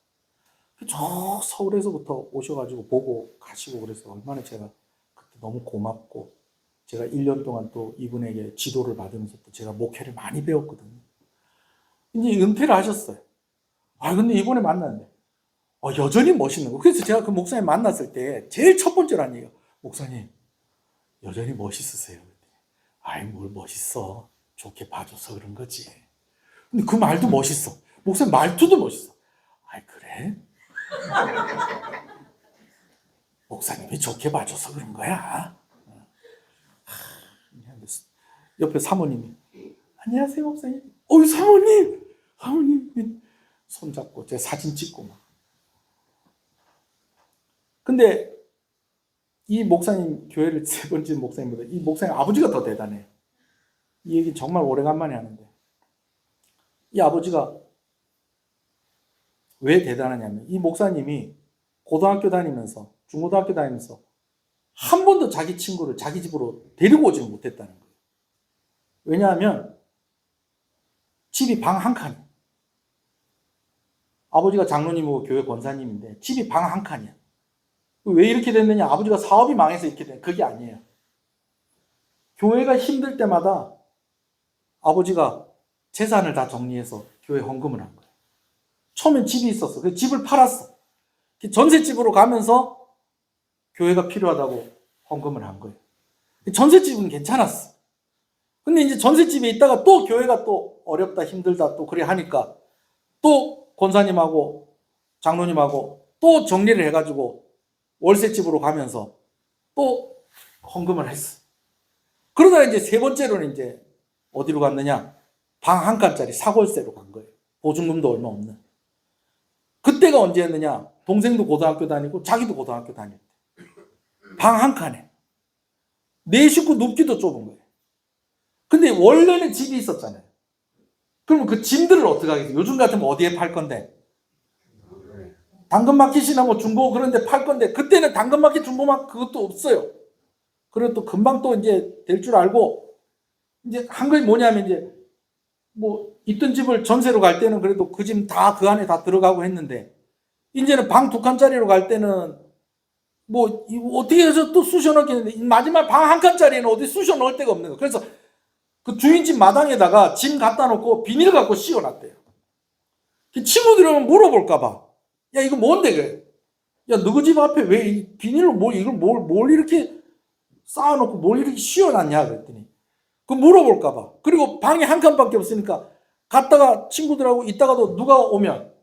저 서울에서부터 오셔가지고 보고 가시고 그래서 얼마나 제가 그때 너무 고맙고 제가 1년 동안 또 이분에게 지도를 받으면서 또 제가 목회를 많이 배웠거든요. 이제 은퇴를 하셨어요. 근데 이번에 만났는데 여전히 멋있는 거. 그래서 제가 그 목사님 만났을 때 제일 첫 번째로 한 얘기가 목사님 여전히 멋있으세요. 뭘 멋있어. 좋게 봐줘서 그런 거지. 근데 그 말도 멋있어. 목사님 말투도 멋있어. 그래? 목사님이 좋게 봐줘서 그런 거야. 옆에 사모님이 안녕하세요 목사님. 사모님 손잡고 제 사진 찍고 막. 근데 이 목사님 교회를 3번째 목사님보다 이 목사님 아버지가 더 대단해. 이 얘기 정말 오래간만에 하는데 이 아버지가 왜 대단하냐면 이 목사님이 고등학교 다니면서 중고등학교 다니면서 한 번도 자기 친구를 자기 집으로 데리고 오지 못했다는 거예요. 왜냐하면 집이 방 한 칸이야. 아버지가 장로님이고 교회 권사님인데 집이 방 한 칸이야. 왜 이렇게 됐느냐? 아버지가 사업이 망해서 이렇게 된 그게 아니에요. 교회가 힘들 때마다 아버지가 재산을 다 정리해서 교회 헌금을 한 거예요. 처음엔 집이 있었어. 그 집을 팔았어. 전셋집으로 가면서 교회가 필요하다고 헌금을 한 거예요. 전셋집은 괜찮았어. 근데 이제 전셋집에 있다가 또 교회가 또 어렵다 힘들다 또 그래 하니까 또 권사님하고 장로님하고 또 정리를 해가지고 월세집으로 가면서 또 헌금을 했어. 그러다 이제 3번째로는 이제 어디로 갔느냐? 방 한 칸짜리 사골세로 간 거예요. 보증금도 얼마 없는. 그때가 언제였느냐? 동생도 고등학교 다니고 자기도 고등학교 다닐 때. 방 한 칸에. 4식구 눕기도 좁은 거예요. 근데 원래는 집이 있었잖아요. 그러면 그 짐들을 어떻게 하겠어요? 요즘 같으면 어디에 팔 건데? 당근마켓이나 뭐 중고 그런 데 팔 건데 그때는 당근마켓 중고마켓 그것도 없어요. 그리고 또 금방 또 이제 될 줄 알고 이제 한 게 뭐냐면 이제 뭐 있던 집을 전세로 갈 때는 그래도 그 집 다 그 안에 다 들어가고 했는데 이제는 방 2칸짜리로 갈 때는 뭐 어떻게 해서 또 쑤셔 넣겠는데 마지막 방 한 칸짜리는 어디 쑤셔 넣을 데가 없는 거예요. 그래서 그 주인집 마당에다가 짐 갖다 놓고 비닐 갖고 씌워놨대요. 친구들이 오면 물어볼까봐. 야, 이거 뭔데, 그래? 야, 너희 집 앞에 왜 이 비닐로 이걸 뭘 이렇게 쌓아놓고 뭘 이렇게 씌워놨냐? 그랬더니. 그 물어볼까봐. 그리고 방이 한 칸밖에 없으니까 갔다가 친구들하고 있다가도 누가 오면,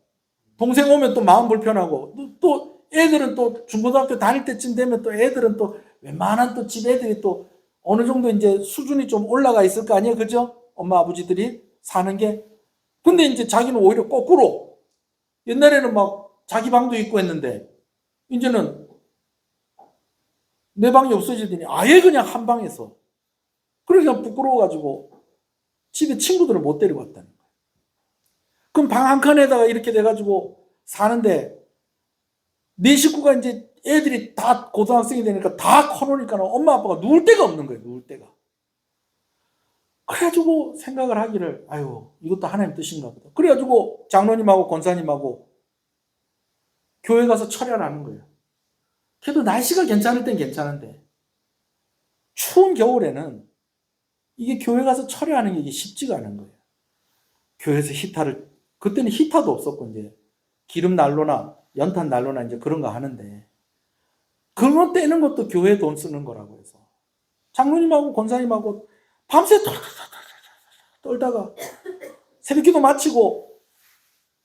동생 오면 또 마음 불편하고, 또 애들은 또 중고등학교 다닐 때쯤 되면 또 애들은 또 웬만한 또 집 애들이 또 어느 정도 이제 수준이 좀 올라가 있을 거 아니에요? 그죠? 엄마 아버지들이 사는 게. 근데 이제 자기는 오히려 거꾸로, 옛날에는 막 자기 방도 있고 했는데 이제는 내 방이 없어지더니 아예 그냥 한 방에서, 그러니까 부끄러워가지고 집에 친구들을 못 데리고 왔다는 거예요. 그럼 방 한 칸에다가 이렇게 돼가지고 사는데, 네 식구가 이제 애들이 다 고등학생이 되니까 다 커놓으니까 엄마 아빠가 누울 데가 없는 거예요. 누울 데가. 그래가지고 생각을 하기를, 아유, 이것도 하나님 뜻인가 보다. 그래가지고 장로님하고 권사님하고 교회 가서 철야를 하는 거예요. 그래도 날씨가 괜찮을 땐 괜찮은데 추운 겨울에는 이게 교회 가서 철야하는 게 이게 쉽지가 않은 거예요. 교회에서 히타를, 그때는 히타도 없었고 이제 기름 난로나 연탄 난로나 이제 그런 거 하는데, 그런 떼는 것도 교회 돈 쓰는 거라고 해서 장로님하고 권사님하고 밤새 떨다가 새벽기도 마치고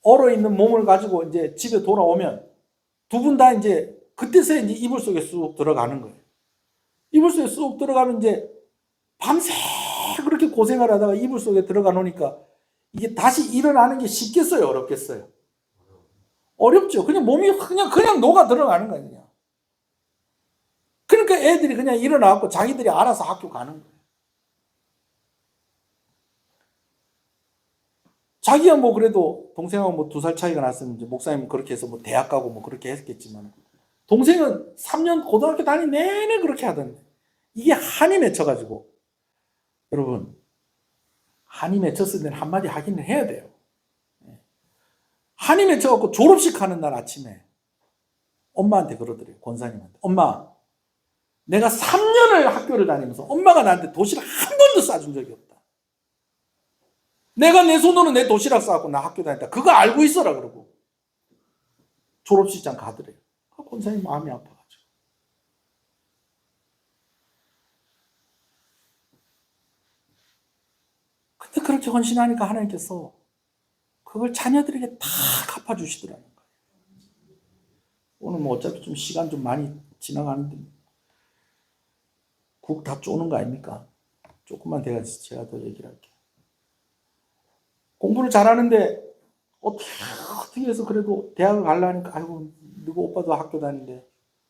얼어있는 몸을 가지고 이제 집에 돌아오면 두 분 다 이제 그때서야 이제 이불 속에 쑥 들어가는 거예요. 이불 속에 쑥 들어가면 이제 밤새 그렇게 고생을 하다가 이불 속에 들어가 놓으니까 이게 다시 일어나는 게 쉽겠어요? 어렵겠어요? 어렵죠. 그냥 몸이 그냥 녹아 들어가는 거예요. 그냥. 그러니까 애들이 그냥 일어나고 자기들이 알아서 학교 가는 거예요. 자기야 뭐 그래도 동생하고 뭐 2살 차이가 났으면 이제 목사님 그렇게 해서 뭐 대학 가고 뭐 그렇게 했겠지만, 동생은 3년 고등학교 다니 내내 그렇게 하던데, 이게 한이 맺혀가지고, 여러분 한이 맺혔을 때는 한마디 하기는 해야 돼요. 한이 맺혀갖고 졸업식 하는 날 아침에 엄마한테 그러더래요. 권사님한테. 엄마, 내가 3년을 학교를 다니면서 엄마가 나한테 도시락 한 번도 싸준 적이 없다. 내가 내 손으로 내 도시락 싸갖고 나 학교 다녔다. 그거 알고 있어라 그러고 졸업식장 가더래요. 권사님 마음이 아파가지고. 근데 그렇게 헌신하니까 하나님께서 그걸 자녀들에게 다 갚아주시더라는 거예요. 오늘 뭐 어차피 좀 시간 좀 많이 지나가는데 국 다 쪼는 거 아닙니까? 조금만 돼가지고 제가 더 얘기를 할게요. 공부를 잘하는데 어떻게 해서 그래도 대학을 가려니까, 아이고 누구 오빠도 학교 다니는데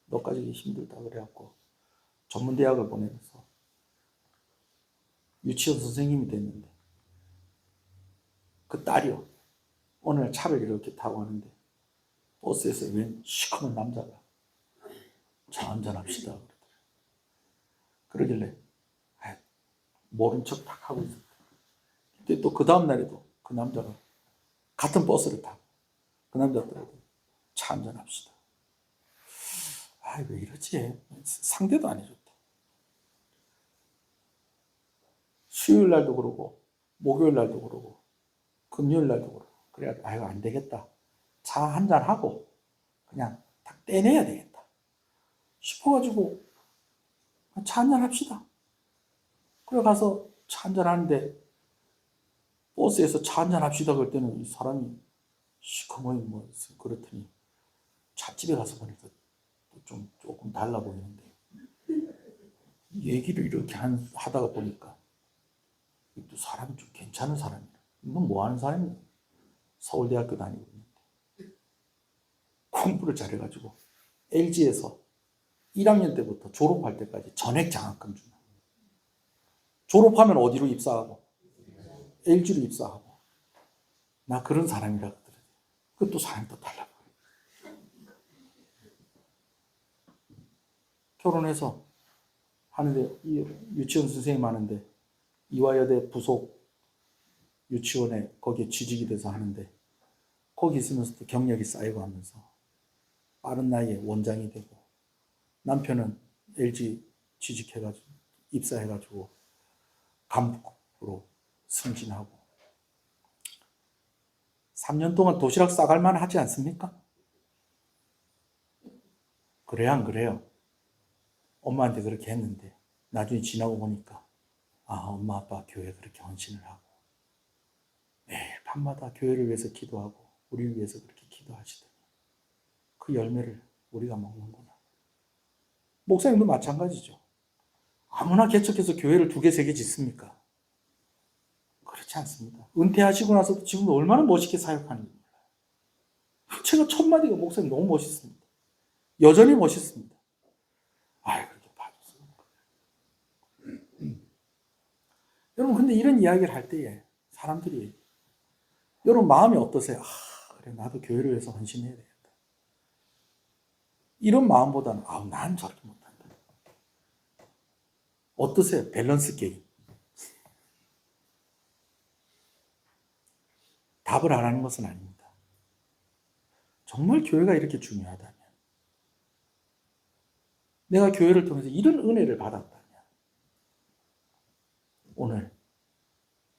너까지 힘들다 그래갖고 전문대학을 보내면서 유치원 선생님이 됐는데, 그 딸이요, 오늘 차를 이렇게 타고 가는데 버스에서 웬 시커먼 남자가 차 한잔합시다 그러길래 모른 척 딱 하고 있었다. 근데 또 그 다음날에도 그 남자가 같은 버스를 타고 그 남자들하고 차 한잔합시다. 왜 이러지? 상대도 안 해줬다. 수요일 날도 그러고 목요일 날도 그러고 금요일 날도 그러고, 그래야 안 되겠다. 차 한잔하고 그냥 딱 떼내야 되겠다 싶어가지고 차 한잔합시다. 그래 가서 차 한잔하는데 버스에서 차 한잔합시다 그럴 때는 이 사람이 시커멓이 뭐 그렇더니 찻집에 가서 보니까 조금 달라 보이는데, 얘기를 이렇게 하다가 보니까 또 사람이 좀 괜찮은 사람이야. 너 뭐 하는 사람이야? 서울대학교 다니고 있는데 공부를 잘해가지고 LG에서 1학년 때부터 졸업할 때까지 전액 장학금 주는, 졸업하면 어디로 입사하고? LG로 입사하고. 나 그런 사람이라 그러더래. 그것도 사람이 또 달라 보여. 결혼해서 하는데 유치원 선생님 하는데 이화여대 부속 유치원에 거기에 취직이 돼서 하는데, 거기 있으면서도 경력이 쌓이고 하면서 빠른 나이에 원장이 되고, 남편은 LG 취직해가지고 입사해가지고 간부로 승진하고, 3년 동안 도시락 싸갈 만 하지 않습니까? 그래요, 안 그래요? 엄마한테 그렇게 했는데 나중에 지나고 보니까 엄마 아빠 교회 그렇게 헌신을 하고 밤마다 교회를 위해서 기도하고 우리를 위해서 그렇게 기도하시더니 그 열매를 우리가 먹는구나. 목사님도 마찬가지죠. 아무나 개척해서 교회를 2개, 3개 짓습니까? 그렇지 않습니다. 은퇴하시고 나서도 지금 얼마나 멋있게 사역하는지 몰라요. 제가 첫 마디가 목사님 너무 멋있습니다. 여전히 멋있습니다. 그렇게 봐줬어요. 여러분, 근데 이런 이야기를 할 때에 사람들이, 여러분 마음이 어떠세요? 그래, 나도 교회를 위해서 헌신해야 되겠다. 이런 마음보다는 난 저렇게 못한다. 어떠세요? 밸런스 게임. 답을 안 하는 것은 아닙니다. 정말 교회가 이렇게 중요하다면, 내가 교회를 통해서 이런 은혜를 받았다면, 오늘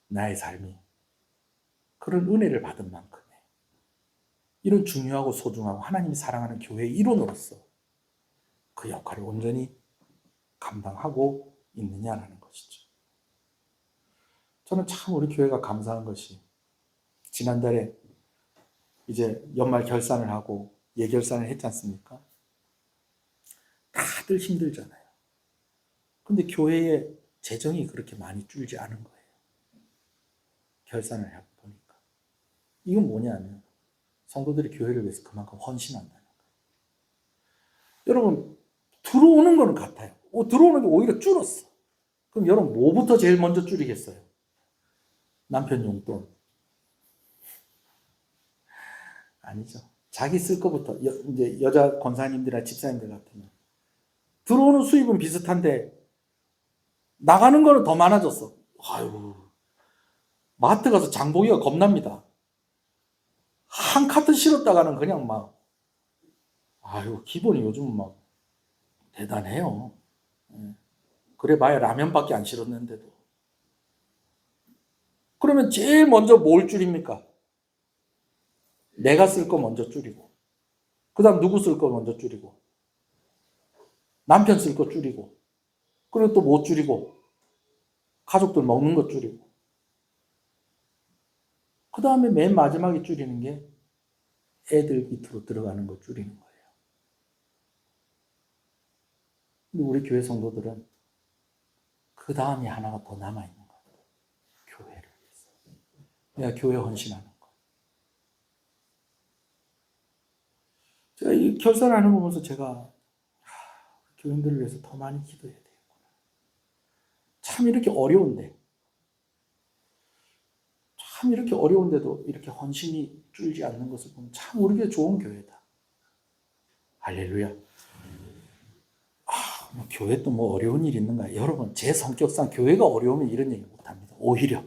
나의 삶이 그런 은혜를 받은 만큼의 이런 중요하고 소중하고 하나님이 사랑하는 교회의 일원으로서 그 역할을 온전히 감당하고 있느냐라는 것이죠. 저는 참 우리 교회가 감사한 것이, 지난달에 이제 연말 결산을 하고 예결산을 했지 않습니까? 다들 힘들잖아요. 근데 교회의 재정이 그렇게 많이 줄지 않은 거예요. 결산을 해보니까. 이건 뭐냐면 성도들이 교회를 위해서 그만큼 헌신한다는 거예요. 여러분, 들어오는 거는 같아요. 들어오는 게 오히려 줄었어. 그럼 여러분 뭐부터 제일 먼저 줄이겠어요? 남편 용돈. 아니죠. 자기 쓸 거부터. 이제 여자 권사님들이나 집사님들 같으면 들어오는 수입은 비슷한데 나가는 거는 더 많아졌어. 마트 가서 장 보기가 겁납니다. 한 카트 실었다가는 그냥 막, 기본이 요즘은 막 대단해요. 그래 봐야 라면밖에 안 실었는데도. 그러면 제일 먼저 뭘 줄입니까? 내가 쓸 거 먼저 줄이고, 그 다음 누구 쓸 거 먼저 줄이고, 남편 쓸 거 줄이고, 그리고 또 뭐 줄이고, 가족들 먹는 거 줄이고, 그 다음에 맨 마지막에 줄이는 게 애들 밑으로 들어가는 거 줄이는 거예요. 근데 우리 교회 성도들은 그 다음에 하나가 더 남아있는 거예요. 교회를 위해서. 내가 교회 헌신하는 거. 제가 이 결산하는 거 보면서 제가 교인들을 위해서 더 많이 기도해야 되겠구나. 참 이렇게 어려운데도 이렇게 헌신이 줄지 않는 것을 보면 참 우리 교회 좋은 교회다. 할렐루야. 교회 또 뭐 어려운 일 있는가? 여러분, 제 성격상 교회가 어려우면 이런 얘기 못합니다. 오히려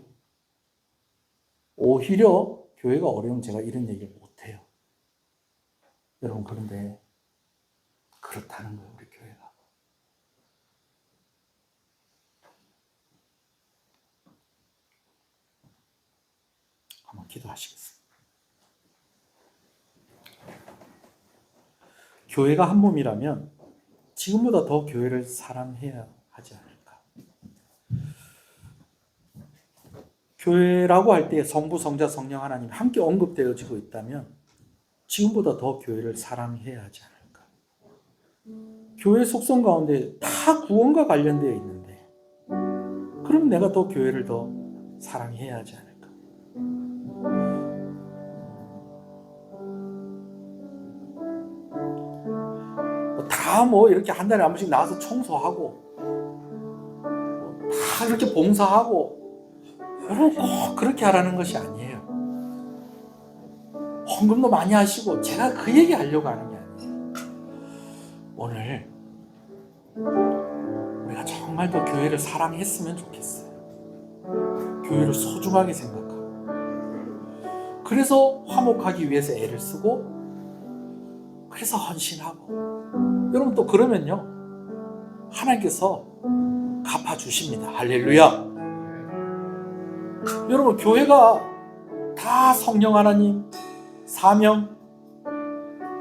교회가 어려우면 제가 이런 얘기를 못해요. 여러분, 그런데 그렇다는 거예요, 우리 교회가. 한번 기도하시겠습니다. 교회가 한 몸이라면 지금보다 더 교회를 사랑해야 하지 않을까. 교회라고 할 때 성부, 성자, 성령 하나님 함께 언급되어지고 있다면 지금보다 더 교회를 사랑해야 하지 않을까. 교회 속성 가운데 다 구원과 관련되어 있는데, 그럼 내가 더 교회를 더 사랑해야 하지 않을까. 다 이렇게 한 달에 한 번씩 나와서 청소하고 다 이렇게 봉사하고, 여러분 꼭 그렇게 하라는 것이 아니에요. 헌금도 많이 하시고, 제가 그 얘기 하려고 하는 게 아니에요. 오늘 우리가 정말 더 교회를 사랑했으면 좋겠어요. 교회를 소중하게 생각하고, 그래서 화목하기 위해서 애를 쓰고, 그래서 헌신하고. 여러분, 또 그러면요, 하나님께서 갚아주십니다. 할렐루야. 여러분, 교회가 다 성령 하나님, 사명,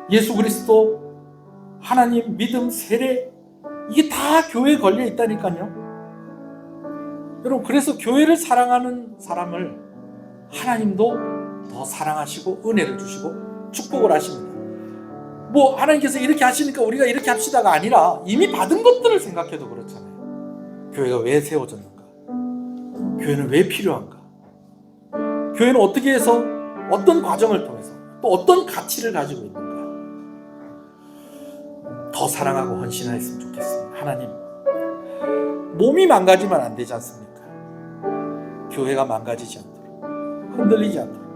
예수 그리스도, 하나님, 믿음, 세례, 이게 다 교회에 걸려 있다니까요. 여러분, 그래서 교회를 사랑하는 사람을 하나님도 더 사랑하시고 은혜를 주시고 축복을 하십니다. 뭐 하나님께서 이렇게 하시니까 우리가 이렇게 합시다가 아니라 이미 받은 것들을 생각해도 그렇잖아요. 교회가 왜 세워졌는가? 교회는 왜 필요한가? 교회는 어떻게 해서 어떤 과정을 통해서 또 어떤 가치를 가지고 있는가? 더 사랑하고 헌신하였으면 좋겠습니다. 하나님, 몸이 망가지면 안 되지 않습니까? 교회가 망가지지 않도록, 흔들리지 않도록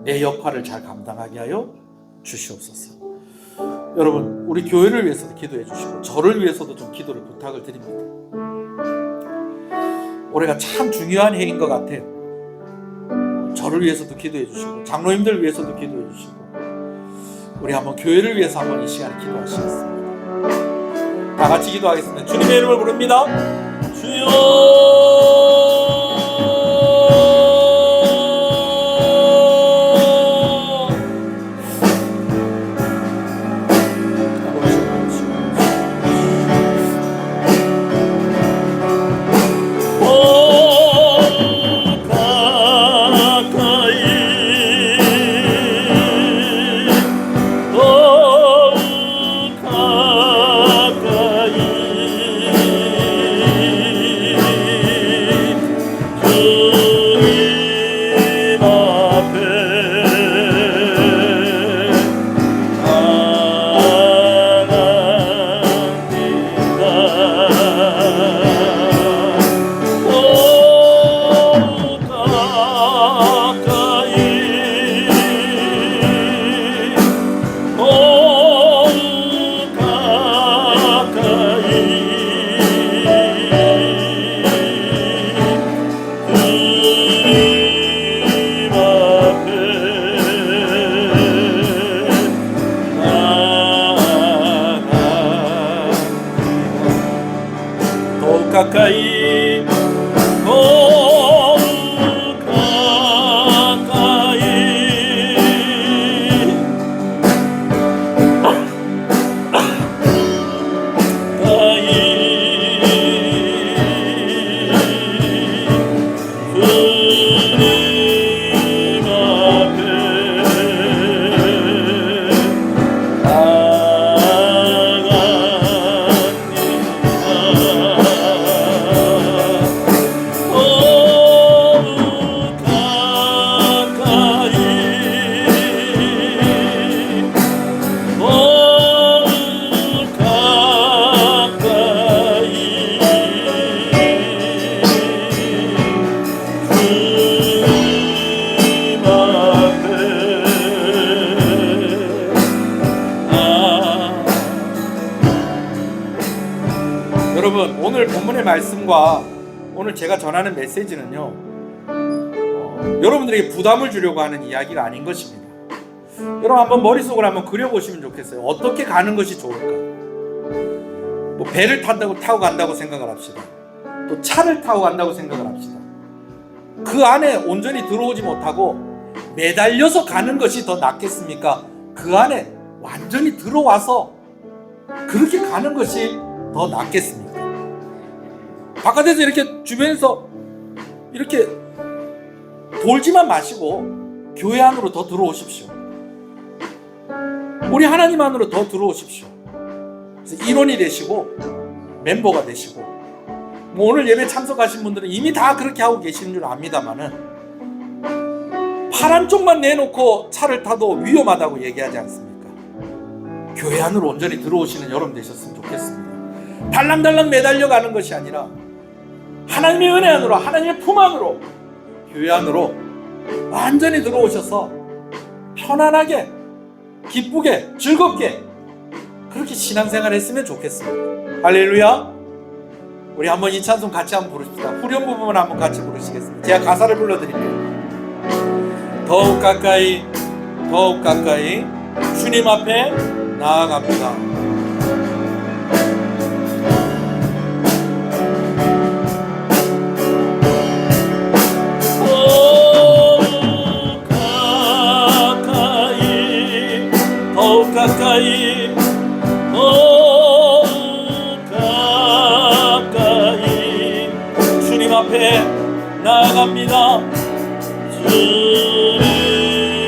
내 역할을 잘 감당하게 하여 주시옵소서. 여러분, 우리 교회를 위해서도 기도해 주시고 저를 위해서도 좀 기도를 부탁을 드립니다. 올해가 참 중요한 해인 것 같아요. 저를 위해서도 기도해 주시고 장로님들 위해서도 기도해 주시고 우리 한번 교회를 위해서 한번 이 시간에 기도하시겠습니다. 다 같이 기도하겠습니다. 주님의 이름을 부릅니다. 주여. 가까이 더욱 가까이 여러분, 오늘 본문의 말씀과 오늘 제가 전하는 메시지는요, 여러분들에게 부담을 주려고 하는 이야기가 아닌 것입니다. 여러분 한번 머릿속으로 한번 그려보시면 좋겠어요. 어떻게 가는 것이 좋을까? 뭐 배를 타고 간다고 생각을 합시다. 또 차를 타고 간다고 생각을 합시다. 그 안에 온전히 들어오지 못하고 매달려서 가는 것이 더 낫겠습니까? 그 안에 완전히 들어와서 그렇게 가는 것이 더 낫겠습니까? 바깥에서 이렇게 주변에서 이렇게 돌지만 마시고 교회 안으로 더 들어오십시오. 우리 하나님 안으로 더 들어오십시오. 그래서 일원이 되시고 멤버가 되시고, 뭐 오늘 예배 참석하신 분들은 이미 다 그렇게 하고 계시는 줄 압니다만은 파란 쪽만 내놓고 차를 타도 위험하다고 얘기하지 않습니까? 교회 안으로 온전히 들어오시는 여러분 되셨으면 좋겠습니다. 달랑달랑 매달려 가는 것이 아니라 하나님의 은혜 안으로, 하나님의 품 안으로, 교회 안으로 완전히 들어오셔서 편안하게, 기쁘게, 즐겁게 그렇게 신앙생활 했으면 좋겠습니다. 할렐루야. 우리 한번 이 찬송 같이 한번 부르십시다. 후렴 부분을 한번 같이 부르시겠습니다. 제가 가사를 불러드릴게요. 더욱 가까이, 더욱 가까이 주님 앞에 나아갑니다. 더욱 가까이, 더욱 가까이 주님 앞에 나아갑니다. 주님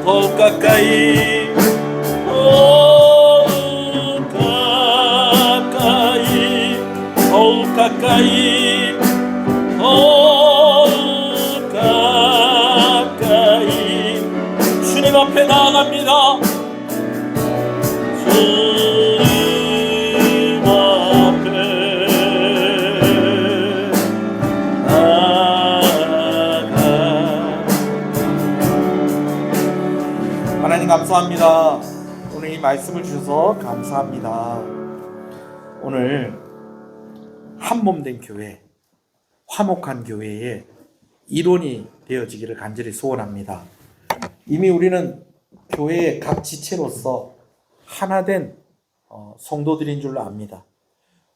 더욱 가까이 더욱 가까이 더욱 가까이 주님 앞에 나아갑니다. 주님 앞에 나아가. 하나님 감사합니다. 오늘 이 말씀을 주셔서 감사합니다. 오늘 한몸된 교회, 화목한 교회의 일원이 되어지기를 간절히 소원합니다. 이미 우리는 교회의 각 지체로서 하나된 성도들인 줄로 압니다.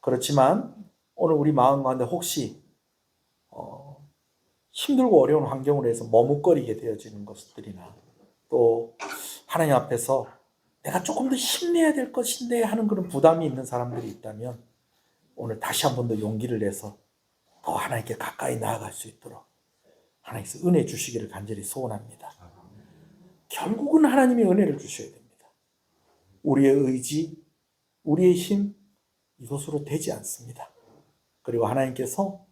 그렇지만 오늘 우리 마음 가운데 혹시 힘들고 어려운 환경으로 해서 머뭇거리게 되어지는 것들이나 또 하나님 앞에서 내가 조금 더 힘내야 될 것인데 하는 그런 부담이 있는 사람들이 있다면 오늘 다시 한 번 더 용기를 내서 더 하나님께 가까이 나아갈 수 있도록 하나님께서 은혜 주시기를 간절히 소원합니다. 결국은 하나님이 은혜를 주셔야 됩니다. 우리의 의지, 우리의 힘 이것으로 되지 않습니다. 그리고 하나님께서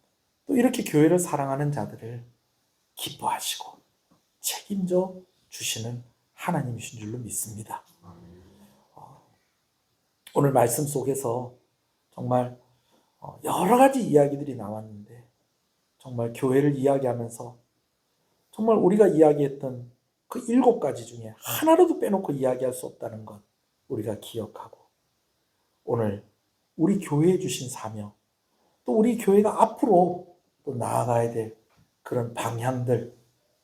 또 이렇게 교회를 사랑하는 자들을 기뻐하시고 책임져 주시는 하나님이신 줄로 믿습니다. 오늘 말씀 속에서 정말 여러 가지 이야기들이 나왔는데 정말 교회를 이야기하면서 정말 우리가 이야기했던 그 7가지 중에 하나라도 빼놓고 이야기할 수 없다는 것 우리가 기억하고 오늘 우리 교회에 주신 사명 또 우리 교회가 앞으로 또 나아가야 될 그런 방향들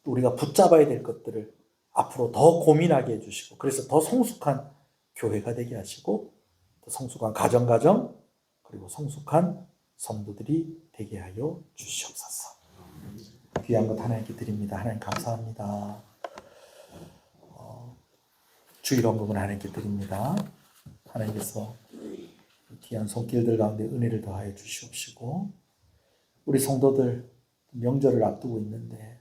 또 우리가 붙잡아야 될 것들을 앞으로 더 고민하게 해주시고 그래서 더 성숙한 교회가 되게 하시고 더 성숙한 가정 그리고 성숙한 성도들이 되게 하여 주시옵소서. 귀한 것 하나님께 드립니다. 하나님 감사합니다. 주일 헌금을 하나님께 드립니다. 하나님께서 귀한 손길들 가운데 은혜를 더하여 주시옵시고 우리 성도들 명절을 앞두고 있는데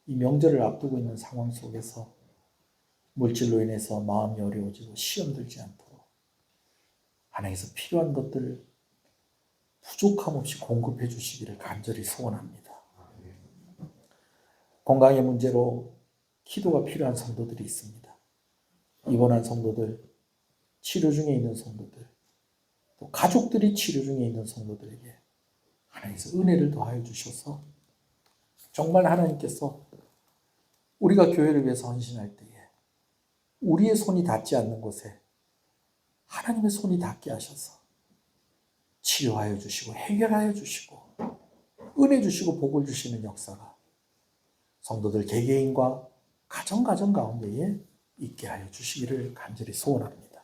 이 명절을 앞두고 있는 상황 속에서 물질로 인해서 마음이 어려워지고 시험 들지 않도록 하나님께서 필요한 것들을 부족함 없이 공급해 주시기를 간절히 소원합니다. 건강의 문제로 기도가 필요한 성도들이 있습니다. 입원한 성도들, 치료 중에 있는 성도들, 또 가족들이 치료 중에 있는 성도들에게 하나님께서 은혜를 더하여 주셔서 정말 하나님께서 우리가 교회를 위해서 헌신할 때에 우리의 손이 닿지 않는 곳에 하나님의 손이 닿게 하셔서 치료하여 주시고 해결하여 주시고 은혜 주시고 복을 주시는 역사가 성도들 개개인과 가정 가운데에 있게 하여 주시기를 간절히 소원합니다.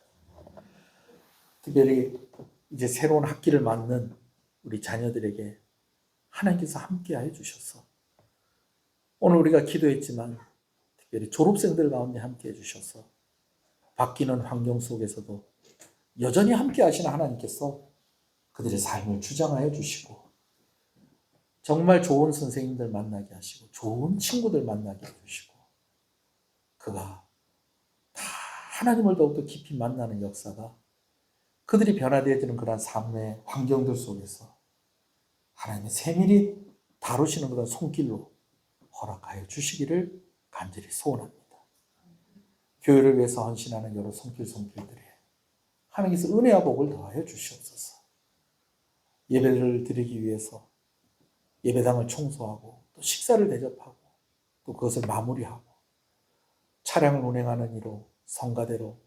특별히 이제 새로운 학기를 맞는 우리 자녀들에게 하나님께서 함께 하여 주셔서 오늘 우리가 기도했지만 특별히 졸업생들 가운데 함께 해주셔서 바뀌는 환경 속에서도 여전히 함께 하시는 하나님께서 그들의 삶을 주장하여 주시고 정말 좋은 선생님들 만나게 하시고 좋은 친구들 만나게 해주시고 그가 다 하나님을 더욱더 깊이 만나는 역사가 그들이 변화되어지는 그런 삶의 환경들 속에서 하나님의 세밀히 다루시는 그런 손길로 허락하여 주시기를 간절히 소원합니다. 교회를 위해서 헌신하는 여러 손길들에 하나님께서 은혜와 복을 더하여 주시옵소서. 예배를 드리기 위해서 예배당을 청소하고 또 식사를 대접하고 또 그것을 마무리하고 차량을 운행하는 이로 성가대로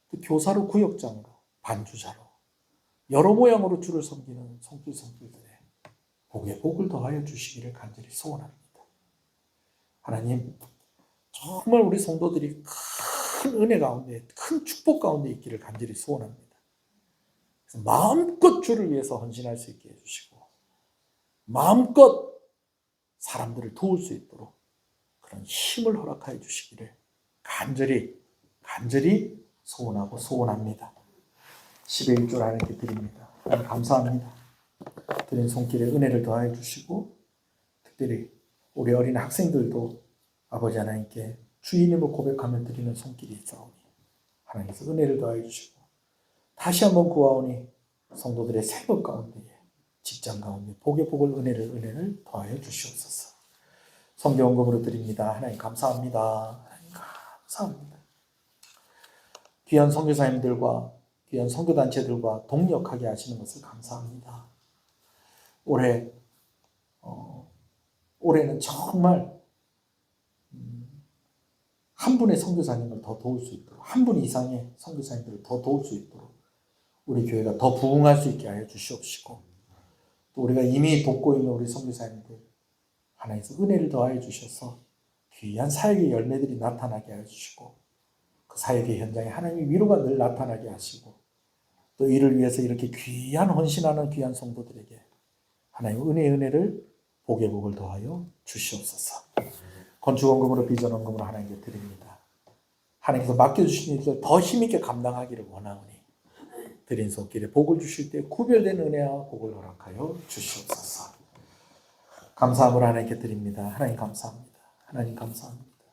또 교사로 구역장으로 반주자로 여러 모양으로 주를 섬기는 손길들에 복에 복을 더하여 주시기를 간절히 소원합니다. 하나님 정말 우리 성도들이 큰 은혜 가운데 큰 축복 가운데 있기를 간절히 소원합니다. 그래서 마음껏 주를 위해서 헌신할 수 있게 해주시고 마음껏 사람들을 도울 수 있도록 그런 힘을 허락하여 주시기를 간절히 소원하고 소원합니다. 10의 1조 하나님께 드립니다. 하나님 감사합니다. 드린 손길에 은혜를 더하여 주시고 특별히 우리 어린 학생들도 아버지 하나님께 주인님을 고백하며 드리는 손길이 있사오니 하나님께서 은혜를 더하여 주시고 다시 한번 구하오니 성도들의 생업 가운데에 직장 가운데 복의 복을 은혜를 더하여 주시옵소서. 성경금으로 드립니다. 하나님 감사합니다. 하나님 감사합니다. 귀한 선교사님들과 귀한 선교단체들과 동역하게 하시는 것을 감사합니다. 올해는 정말 한 분의 선교사님을 더 도울 수 있도록, 한 분 이상의 선교사님들을 더 도울 수 있도록 우리 교회가 더 부흥할 수 있게 하여 주시옵시고, 또 우리가 이미 돕고 있는 우리 선교사님들 하나님께서 은혜를 더하여 주셔서 귀한 사역의 열매들이 나타나게 하여 주시고, 그 사역의 현장에 하나님의 위로가 늘 나타나게 하시고, 또 이를 위해서 이렇게 귀한 헌신하는 귀한 성도들에게 하나님의 은혜를 복의 복을 더하여 주시옵소서. 건축원금으로 비전원금으로 하나님께 드립니다. 하나님께서 맡겨주신 일을 더 힘있게 감당하기를 원하오니 드린 손길에 복을 주실 때 구별된 은혜와 복을 허락하여 주시옵소서. 감사함을 하나님께 드립니다. 하나님 감사합니다. 하나님 감사합니다.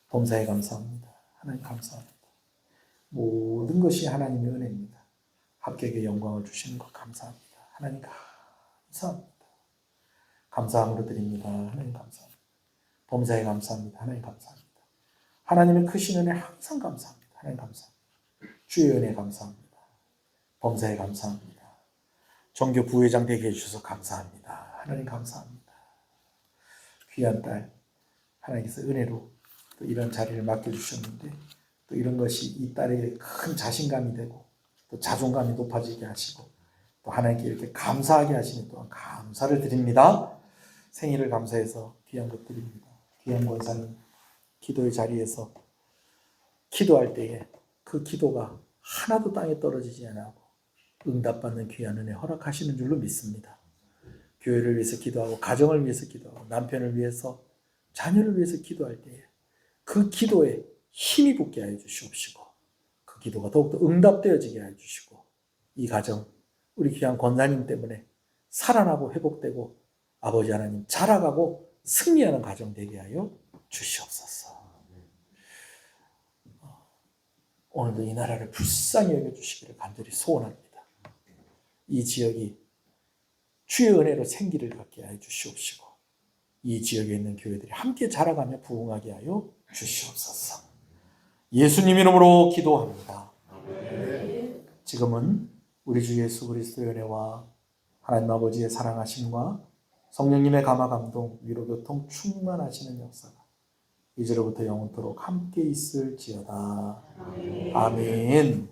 범사에 감사합니다. 하나님 감사합니다. 모든 것이 하나님의 은혜입니다. 합격의 영광을 주시는 것 감사합니다. 하나님 감사합니다. 감사함으로 드립니다. 하나님 감사합니다. 범사에 감사합니다. 하나님 감사합니다. 하나님의 크신 은혜 항상 감사합니다. 하나님 감사합니다. 주의 은혜 감사합니다. 범사에 감사합니다. 종교 부회장 되게 해주셔서 감사합니다. 하나님 감사합니다. 귀한 딸 하나님께서 은혜로 또 이런 자리를 맡겨주셨는데, 또 이런 것이 이 딸에게 큰 자신감이 되고 또 자존감이 높아지게 하시고 또 하나님께 이렇게 감사하게 하시는 또한 감사를 드립니다. 생일을 감사해서 귀한 것 드립니다. 귀한 권사님 기도의 자리에서 기도할 때에 그 기도가 하나도 땅에 떨어지지 않고 응답받는 귀한 은혜 허락하시는 줄로 믿습니다. 교회를 위해서 기도하고 가정을 위해서 기도하고 남편을 위해서 자녀를 위해서 기도할 때에 그 기도에 힘이 붙게 하여 주시옵시고, 그 기도가 더욱더 응답되어지게 하여 주시고, 이 가정 우리 귀한 권사님 때문에 살아나고 회복되고 아버지 하나님 자라가고 승리하는 가정 되게 하여 주시옵소서. 오늘도 이 나라를 불쌍히 여겨주시기를 간절히 소원합니다. 이 지역이 주의 은혜로 생기를 갖게 하여 주시옵시고, 이 지역에 있는 교회들이 함께 자라가며 부흥하게 하여 주시옵소서. 예수님 이름으로 기도합니다. 지금은 우리 주 예수 그리스도의 은혜와 하나님 아버지의 사랑하심과 성령님의 감화 감동 위로 교통 충만하시는 역사가 이제로부터 영원토록 함께 있을지어다. 아멘.